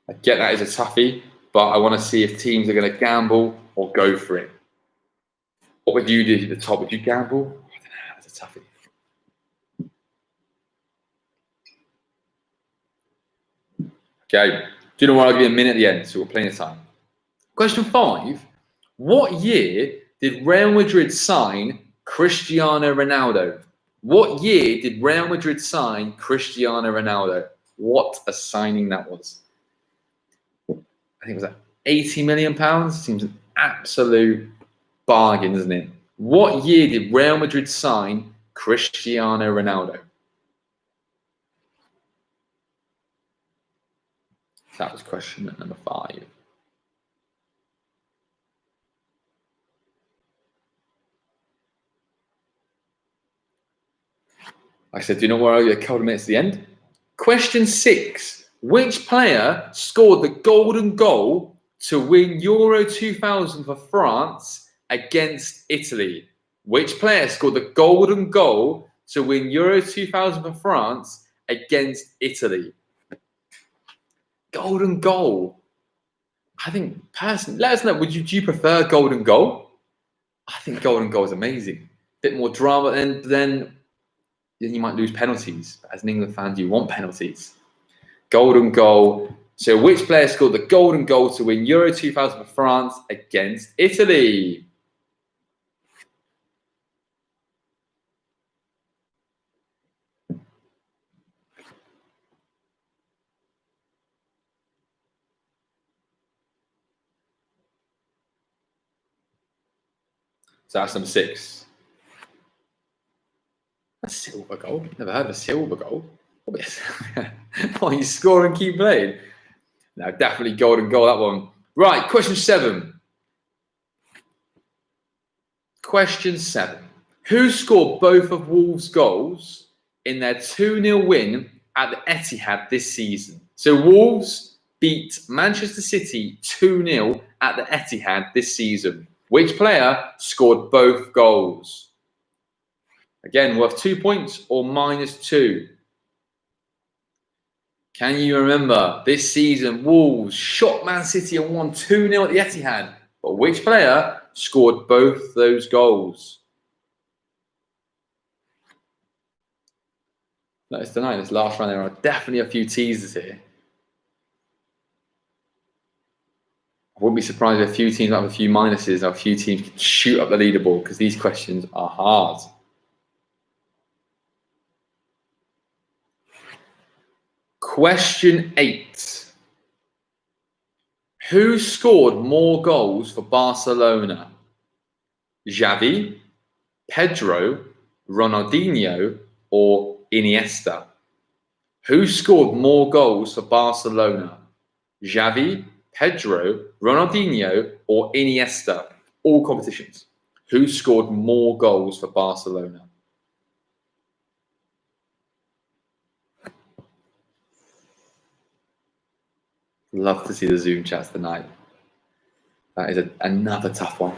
I get that is a toughie, but I want to see if teams are going to gamble or go for it. What would you do at the top? Would you gamble? I don't know. That's a toughie. Okay. Do you know what? I'll give you a minute at the end, so we've got plenty of time. Question 5. What year did Real Madrid sign Cristiano Ronaldo? What year did Real Madrid sign Cristiano Ronaldo? What a signing that was. I think it was like £80 million. Seems an absolute bargain, doesn't it? What year did Real Madrid sign Cristiano Ronaldo? That was question number 5. Like I said, do not worry, a couple of minutes at the end. Question 6. Which player scored the golden goal to win Euro 2000 for France against Italy? Which player scored the golden goal to win Euro 2000 for France against Italy? golden goal. I think personally, let us know. Do you prefer golden goal? I think golden goal is amazing. Bit more drama, then you might lose penalties. But as an England fan, do you want penalties? Golden goal. So which player scored the golden goal to win Euro 2000 for France against Italy? So that's number 6. A silver goal? Never heard of a silver goal. Oh, you score and keep playing? No, definitely golden goal, that one. Right, question 7. Question 7. Who scored both of Wolves' goals in their 2-0 win at the Etihad this season? So Wolves beat Manchester City 2-0 at the Etihad this season. Which player scored both goals? Again, worth 2 points or -2. Can you remember this season, Wolves shot Man City and won 2-0 at the Etihad? But which player scored both those goals? Let us know. This last round, there are definitely a few teasers here. I wouldn't be surprised if a few teams have a few minuses or a few teams can shoot up the leaderboard because these questions are hard. Question 8. Who scored more goals for Barcelona? Xavi, Pedro, Ronaldinho, or Iniesta? Who scored more goals for Barcelona? Xavi, Pedro, Ronaldinho, or Iniesta? All competitions. Who scored more goals for Barcelona? Love to see the Zoom chats tonight. That is another tough one.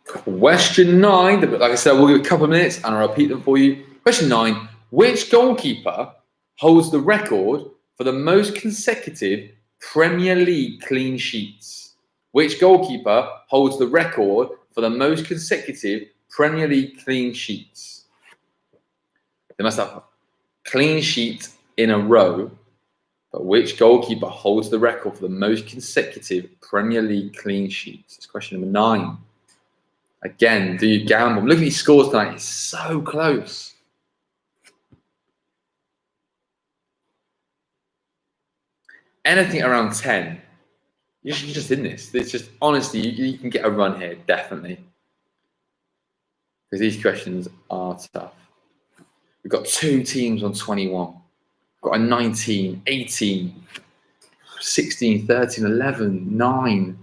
Question 9, like I said, we'll give a couple of minutes and I'll repeat them for you. Question 9, which goalkeeper holds the record for the most consecutive Premier League clean sheets? Which goalkeeper holds the record for the most consecutive Premier League clean sheets? They must have clean sheets in a row, but which goalkeeper holds the record for the most consecutive Premier League clean sheets? It's question number 9. Again, do you gamble? I'm looking at these scores tonight. It's so close. Anything around 10, you're just in this. It's just, honestly, you can get a run here, definitely. Because these questions are tough. We've got 2 teams on 21. We've got a 19, 18, 16, 13, 11, 9.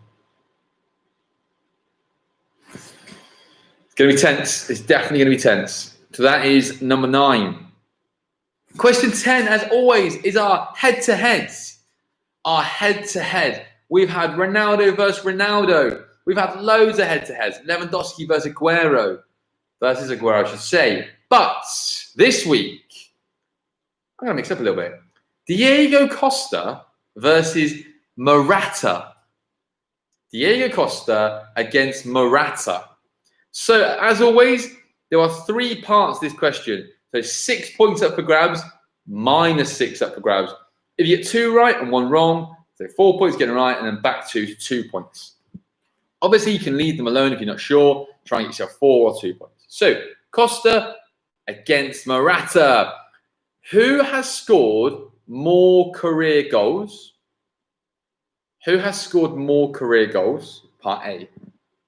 It's going to be tense. It's definitely going to be tense. So that is number 9. Question 10, as always, is our head-to-heads. Our head-to-head. We've had Ronaldo versus Ronaldo. We've had loads of head-to-heads. Lewandowski versus Aguero. Versus Aguero, I should say. But this week, I'm going to mix up a little bit. Diego Costa versus Morata. Diego Costa against Morata. So, as always, there are 3 parts to this question. So, 6 points up for grabs, -6 up for grabs. If you get 2 right and 1 wrong, so 4 points getting right, and then back to 2 points. Obviously, you can leave them alone if you're not sure. Try and get yourself 4 or 2 points. So, Costa against Morata. Who has scored more career goals? Who has scored more career goals? Part A.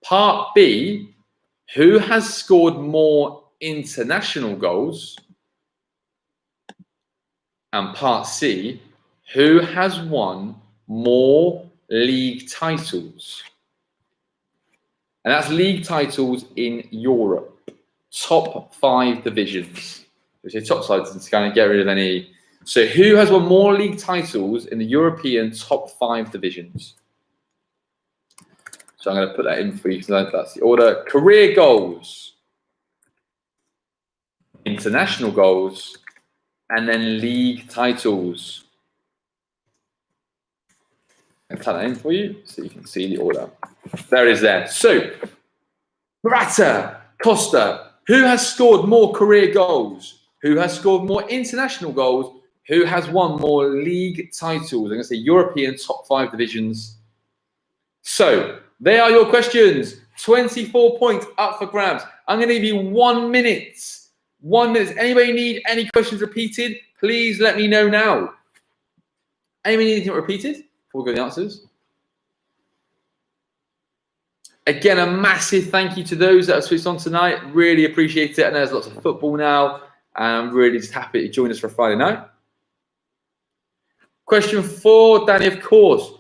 Part B. Who has scored more international goals? And part C, who has won more league titles? And that's league titles in Europe. Top 5 divisions. Which is top side to kind of get rid of any So who has won more league titles in the European top 5 divisions? So I'm going to put that in for you because that's the order. Career goals, international goals, and then league titles. I'll type that in for you so you can see the order. There it is there. So, Morata, Costa, who has scored more career goals? Who has scored more international goals? Who has won more league titles? I'm going to say European top 5 divisions. So, there are your questions. 24 points up for grabs. I'm going to give you 1 minute. 1 minute. Anybody need any questions repeated? Please let me know now. Anybody need anything repeated before we go to the answers? Again, a massive thank you to those that have switched on tonight. Really appreciate it. I know there's lots of football now. And I'm really just happy to join us for a Friday night. Question 4, Danny, of course.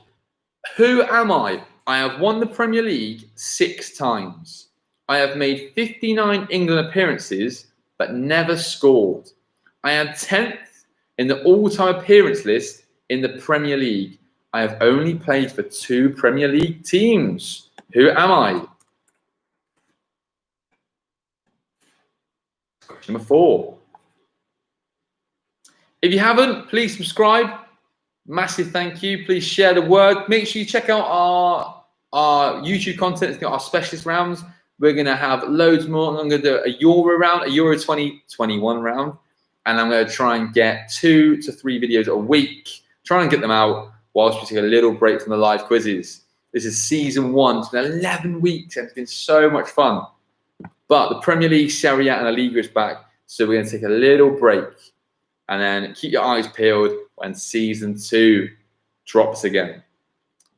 Who am I? I have won the Premier League 6 times. I have made 59 England appearances, but never scored. I am 10th in the all-time appearance list in the Premier League. I have only played for 2 Premier League teams. Who am I? Question number 4. If you haven't, please subscribe. Massive thank you. Please share the word. Make sure you check out our YouTube content. It's got our specialist rounds. We're going to have loads more. I'm going to do a Euro round, a Euro 2021 round. And I'm going to try and get 2 to 3 videos a week. Try and get them out whilst we take a little break from the live quizzes. This is season 1. It's been 11 weeks. And it's been so much fun. But the Premier League, Serie A and La Liga is back. So we're going to take a little break. And then keep your eyes peeled when season 2 drops again.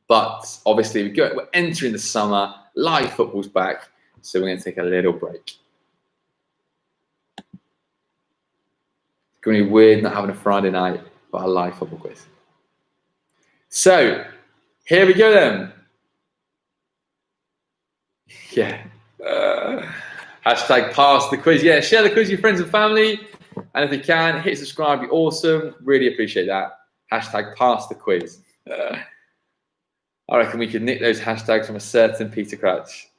But obviously, we're entering the summer. Live football's back. So we're going to take a little break. It's going to be weird not having a Friday night, but a live football quiz. So, here we go then. Yeah. Hashtag pass the quiz. Yeah, share the quiz with your friends and family. And if you can, hit subscribe. Be awesome. Really appreciate that. Hashtag pass the quiz. I reckon we could nick those hashtags from a certain Peter Crouch.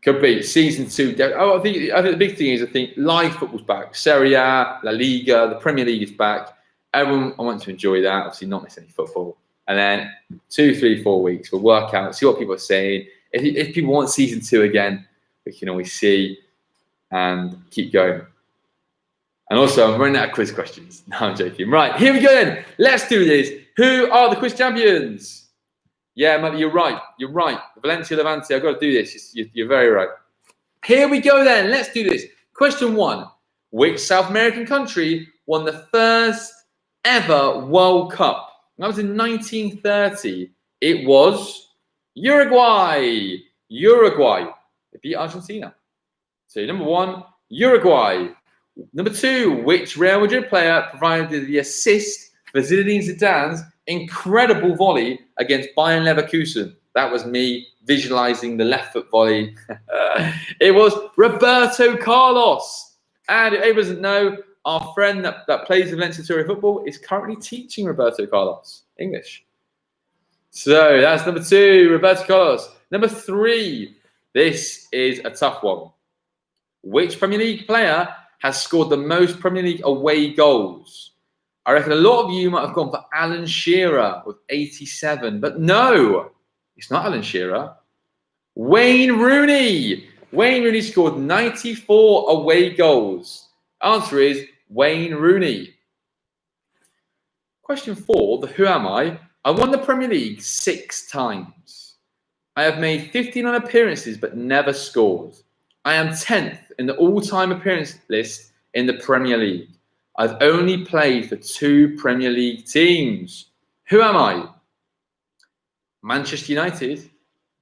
Could be season 2. Oh, I think the big thing is I think live football's back. Serie A, La Liga, the Premier League is back. Everyone, I want to enjoy that. Obviously, not miss any football. And then 2, 3, 4 weeks, we'll work out, see what people are saying. If people want season 2 again, we can always see and keep going. And also, I'm running out of quiz questions. No, I'm joking. Right, here we go then. Let's do this. Who are the quiz champions? Yeah, Matthew, you're right. You're right. Valencia Levante, I've got to do this. You're very right. Here we go then. Let's do this. Question 1. Which South American country won the first ever World Cup? That was in 1930. It was Uruguay. Uruguay. They beat Argentina. So number 1, Uruguay. Number 2, which Real Madrid player provided the assist for Zilean Sedan's incredible volley against Bayern Leverkusen? That was me visualizing the left foot volley. It was Roberto Carlos. And if anyone doesn't know, our friend that plays the Valencia football is currently teaching Roberto Carlos English. So that's number 2, Roberto Carlos. Number 3, this is a tough one. Which Premier League player has scored the most Premier League away goals? I reckon a lot of you might have gone for Alan Shearer with 87, but no, it's not Alan Shearer. Wayne Rooney. Wayne Rooney scored 94 away goals. Answer is Wayne Rooney. Question 4, the who am I? I won the Premier League 6 times. I have made 59 appearances but never scored. I am 10th in the all-time appearance list in the Premier League. I've only played for 2 Premier League teams. Who am I? Manchester United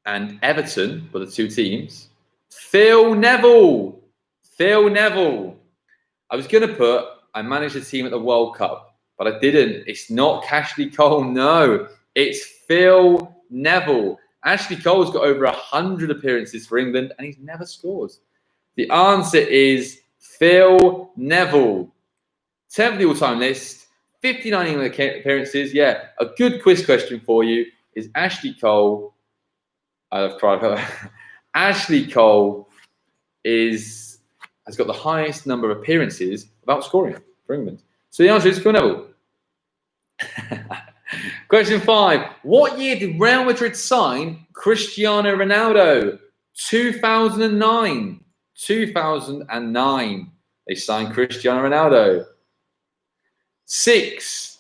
and Everton were the 2 teams. Phil Neville. Phil Neville. I was going to put, I managed a team at the World Cup, but I didn't. It's not Ashley Cole, no. It's Phil Neville. Ashley Cole's got over 100 appearances for England and he's never scored. The answer is Phil Neville. 10th the all-time list, 59 England appearances. Yeah, a good quiz question for you is Ashley Cole. I've cried. Ashley Cole has got the highest number of appearances without scoring for England. So the answer is Phil Neville. Question 5. What year did Real Madrid sign Cristiano Ronaldo? 2009. 2009. They signed Cristiano Ronaldo. 6.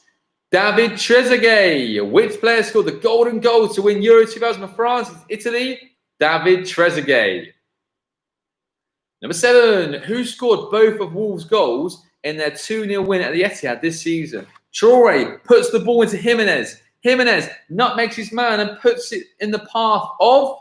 David Trezeguet. Which player scored the golden goal to win Euro 2000 for France? Italy. David Trezeguet. Number 7. Who scored both of Wolves' goals in their 2-0 win at the Etihad this season? Traore puts the ball into Jimenez. Jimenez nutmegs his man and puts it in the path of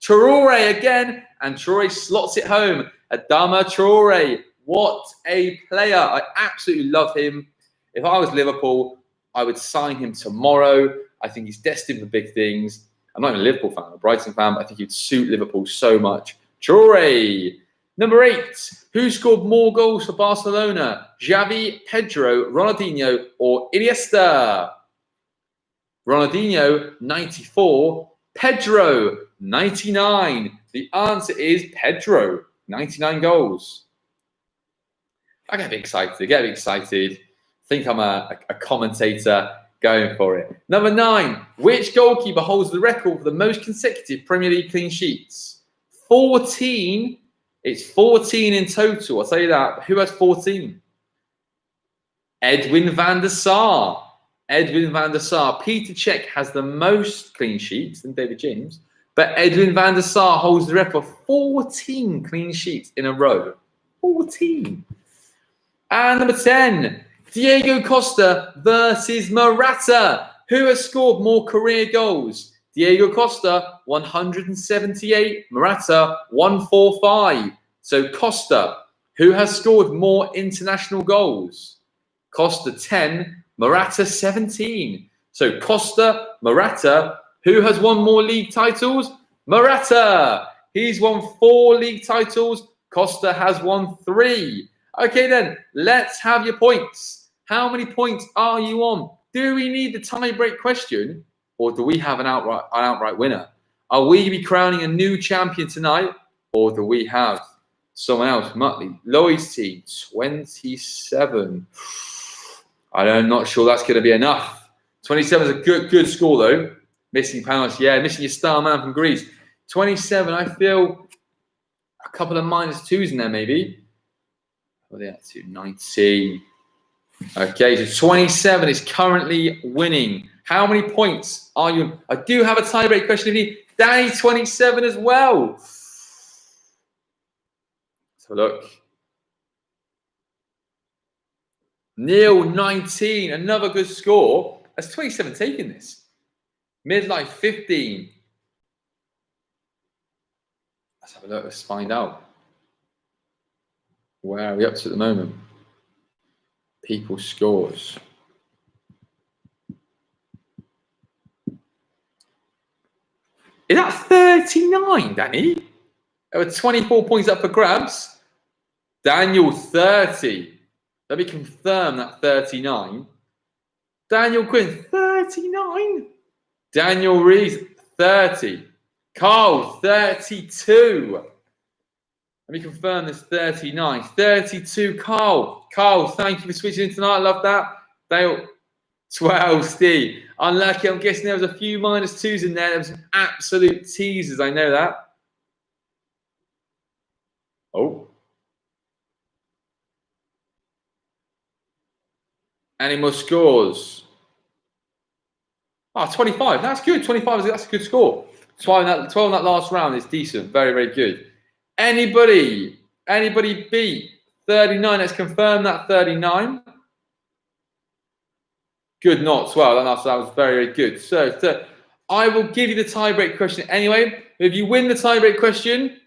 Traore again. And Traore slots it home. Adama Traore. What a player. I absolutely love him. If I was Liverpool, I would sign him tomorrow. I think he's destined for big things. I'm not even a Liverpool fan, I'm a Brighton fan, but I think he'd suit Liverpool so much. Traore. Number 8. Who scored more goals for Barcelona? Xavi, Pedro, Ronaldinho, or Iniesta? Ronaldinho, 94. Pedro, 99. The answer is Pedro, 99 goals. I get a bit excited. I think I'm a commentator going for it. Number 9. Which goalkeeper holds the record for the most consecutive Premier League clean sheets? 14. It's 14 in total. I'll tell you that. Who has 14? Edwin van der Sar. Edwin van der Sar. Peter Cech has the most clean sheets than David James, but Edwin van der Sar holds the record for 14 clean sheets in a row. 14. And number 10. Diego Costa versus Morata. Who has scored more career goals? Diego Costa, 178. Morata, 145. So Costa, who has scored more international goals? Costa, 10. Morata, 17. So Costa, Morata, who has won more league titles? Morata. He's won 4 league titles. Costa has won 3. Okay then, let's have your points. How many points are you on? Do we need the tie-break question? Or do we have an outright winner? Are we be crowning a new champion tonight? Or do we have someone else? Muttley, Lloyd's team, 27. I'm not sure that's going to be enough. 27 is a good score, though. Missing Panos, yeah, missing your star man from Greece. 27, I feel a couple of -2s in there, maybe. What are they at to? 19. Okay, so 27 is currently winning. How many points are you? I do have a tiebreak question of you. Danny, 27 as well. Let's have a look. Neil, 19. Another good score. That's 27 taking this. Midlife, 15. Let's have a look. Let's find out. Where are we up to at the moment? People scores. Is that 39, Danny? There were 24 points up for grabs. Daniel, 30. Let me confirm that 39. Daniel Quinn, 39. Daniel Rees, 30. Carl, 32. Let me confirm this 39. 32, Carl. Carl, thank you for switching in tonight. I love that. Dale, 12, Steve. Unlucky. I'm guessing there was a few -2s in there. There was some absolute teasers. I know that. Oh. Any more scores? Oh, 25. That's good. 25, that's a good score. 12 in that last round is decent. Very, very good. Anybody beat 39? Let's confirm that 39. Good knots. Well, that was very, very good. So I will give you the tiebreak question anyway. If you win the tiebreak question,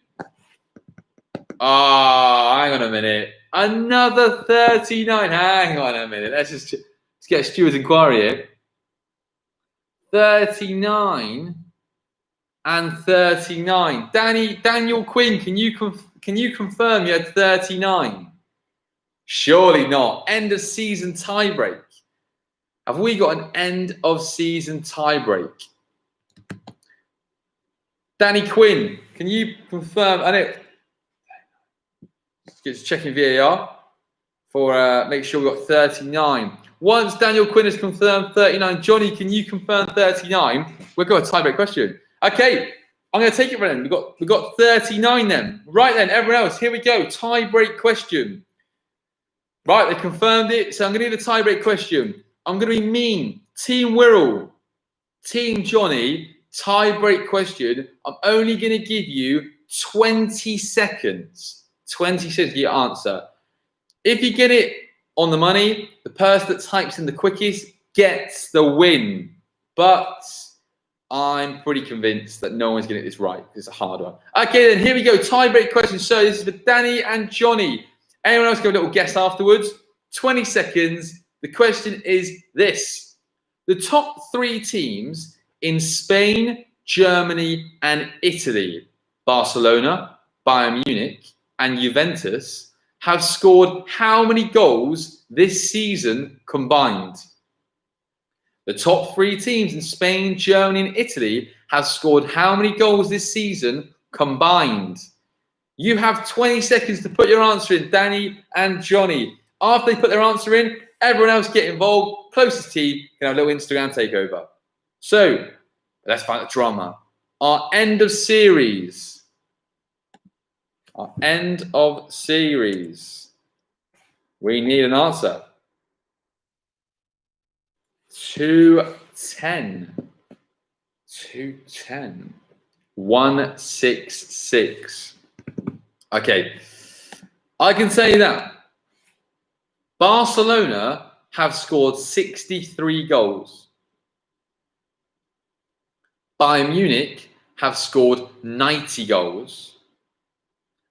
hang on a minute. Another 39. Hang on a minute. Let's get a steward's inquiry here. 39 and 39. Daniel Quinn, can you confirm you had 39? Surely not. End of season tiebreak. Have we got an end of season tiebreak? Danny Quinn, can you confirm? I know. Just checking VAR for make sure we got 39. Once Daniel Quinn has confirmed 39, Johnny, can you confirm 39? We've got a tiebreak question. Okay, I'm going to take it right then. We've got 39 then. Right then, everyone else, here we go. Tiebreak question. Right, they confirmed it. So I'm going to do the tiebreak question. I'm going to be mean. Team Wirral, Team Johnny, tiebreak question. I'm only going to give you 20 seconds. 20 seconds to your answer. If you get it on the money, the person that types in the quickest gets the win. But I'm pretty convinced that no one's going to get this right because it's a hard one. Okay, then here we go. Tiebreak question. So this is for Danny and Johnny. Anyone else got a little guess afterwards? 20 seconds. The question is this. The top 3 teams in Spain, Germany, and Italy, Barcelona, Bayern Munich, and Juventus, have scored how many goals this season combined? The top 3 teams in Spain, Germany, and Italy have scored how many goals this season combined? You have 20 seconds to put your answer in, Danny and Johnny. After they put their answer in, everyone else get involved. Closest team can have a little Instagram takeover. So let's find the drama. Our end of series. Our end of series. We need an answer. 210. 210. 166. Okay. I can say that Barcelona have scored 63 goals. Bayern Munich have scored 90 goals.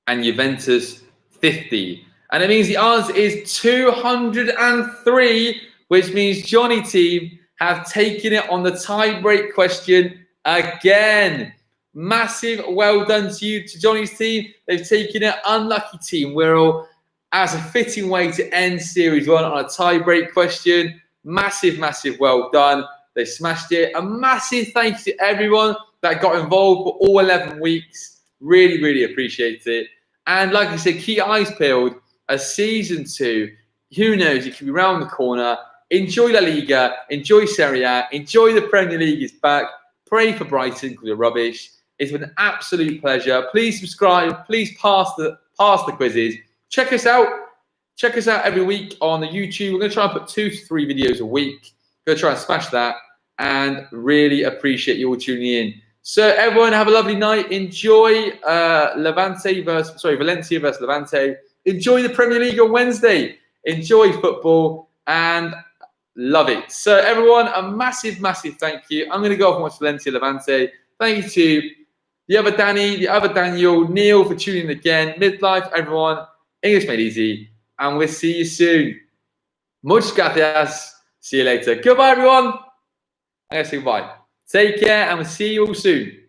And Juventus 50. And it means the answer is 203, which means Johnny team have taken it on the tie-break question again. Massive well done to you, to Johnny's team. They've taken it. Unlucky team Wirral, as a fitting way to end series 1 on a tie-break question. Massive, massive well done. They smashed it. A massive thank you to everyone that got involved for all 11 weeks. Really, really appreciate it. And like I said, keep your eyes peeled. As season 2, who knows, it could be round the corner. Enjoy La Liga, enjoy Serie A, enjoy the Premier League is back. Pray for Brighton because they're rubbish. It's been an absolute pleasure. Please subscribe. Please pass the quizzes. Check us out. Check us out every week on the YouTube. We're going to try and put 2 to 3 videos a week. Going to try and smash that. And really appreciate you all tuning in. So everyone have a lovely night. Enjoy Valencia versus Levante. Enjoy the Premier League on Wednesday. Enjoy football and love it. So everyone, a massive, massive thank you. I'm going to go off and watch Valencia Levante. Thank you to the other Danny, the other Daniel, Neil for tuning in again. Midlife, everyone. English made easy. And we'll see you soon. Muchas gracias. See you later. Goodbye, everyone. I'm going to say goodbye. Take care and we'll see you all soon.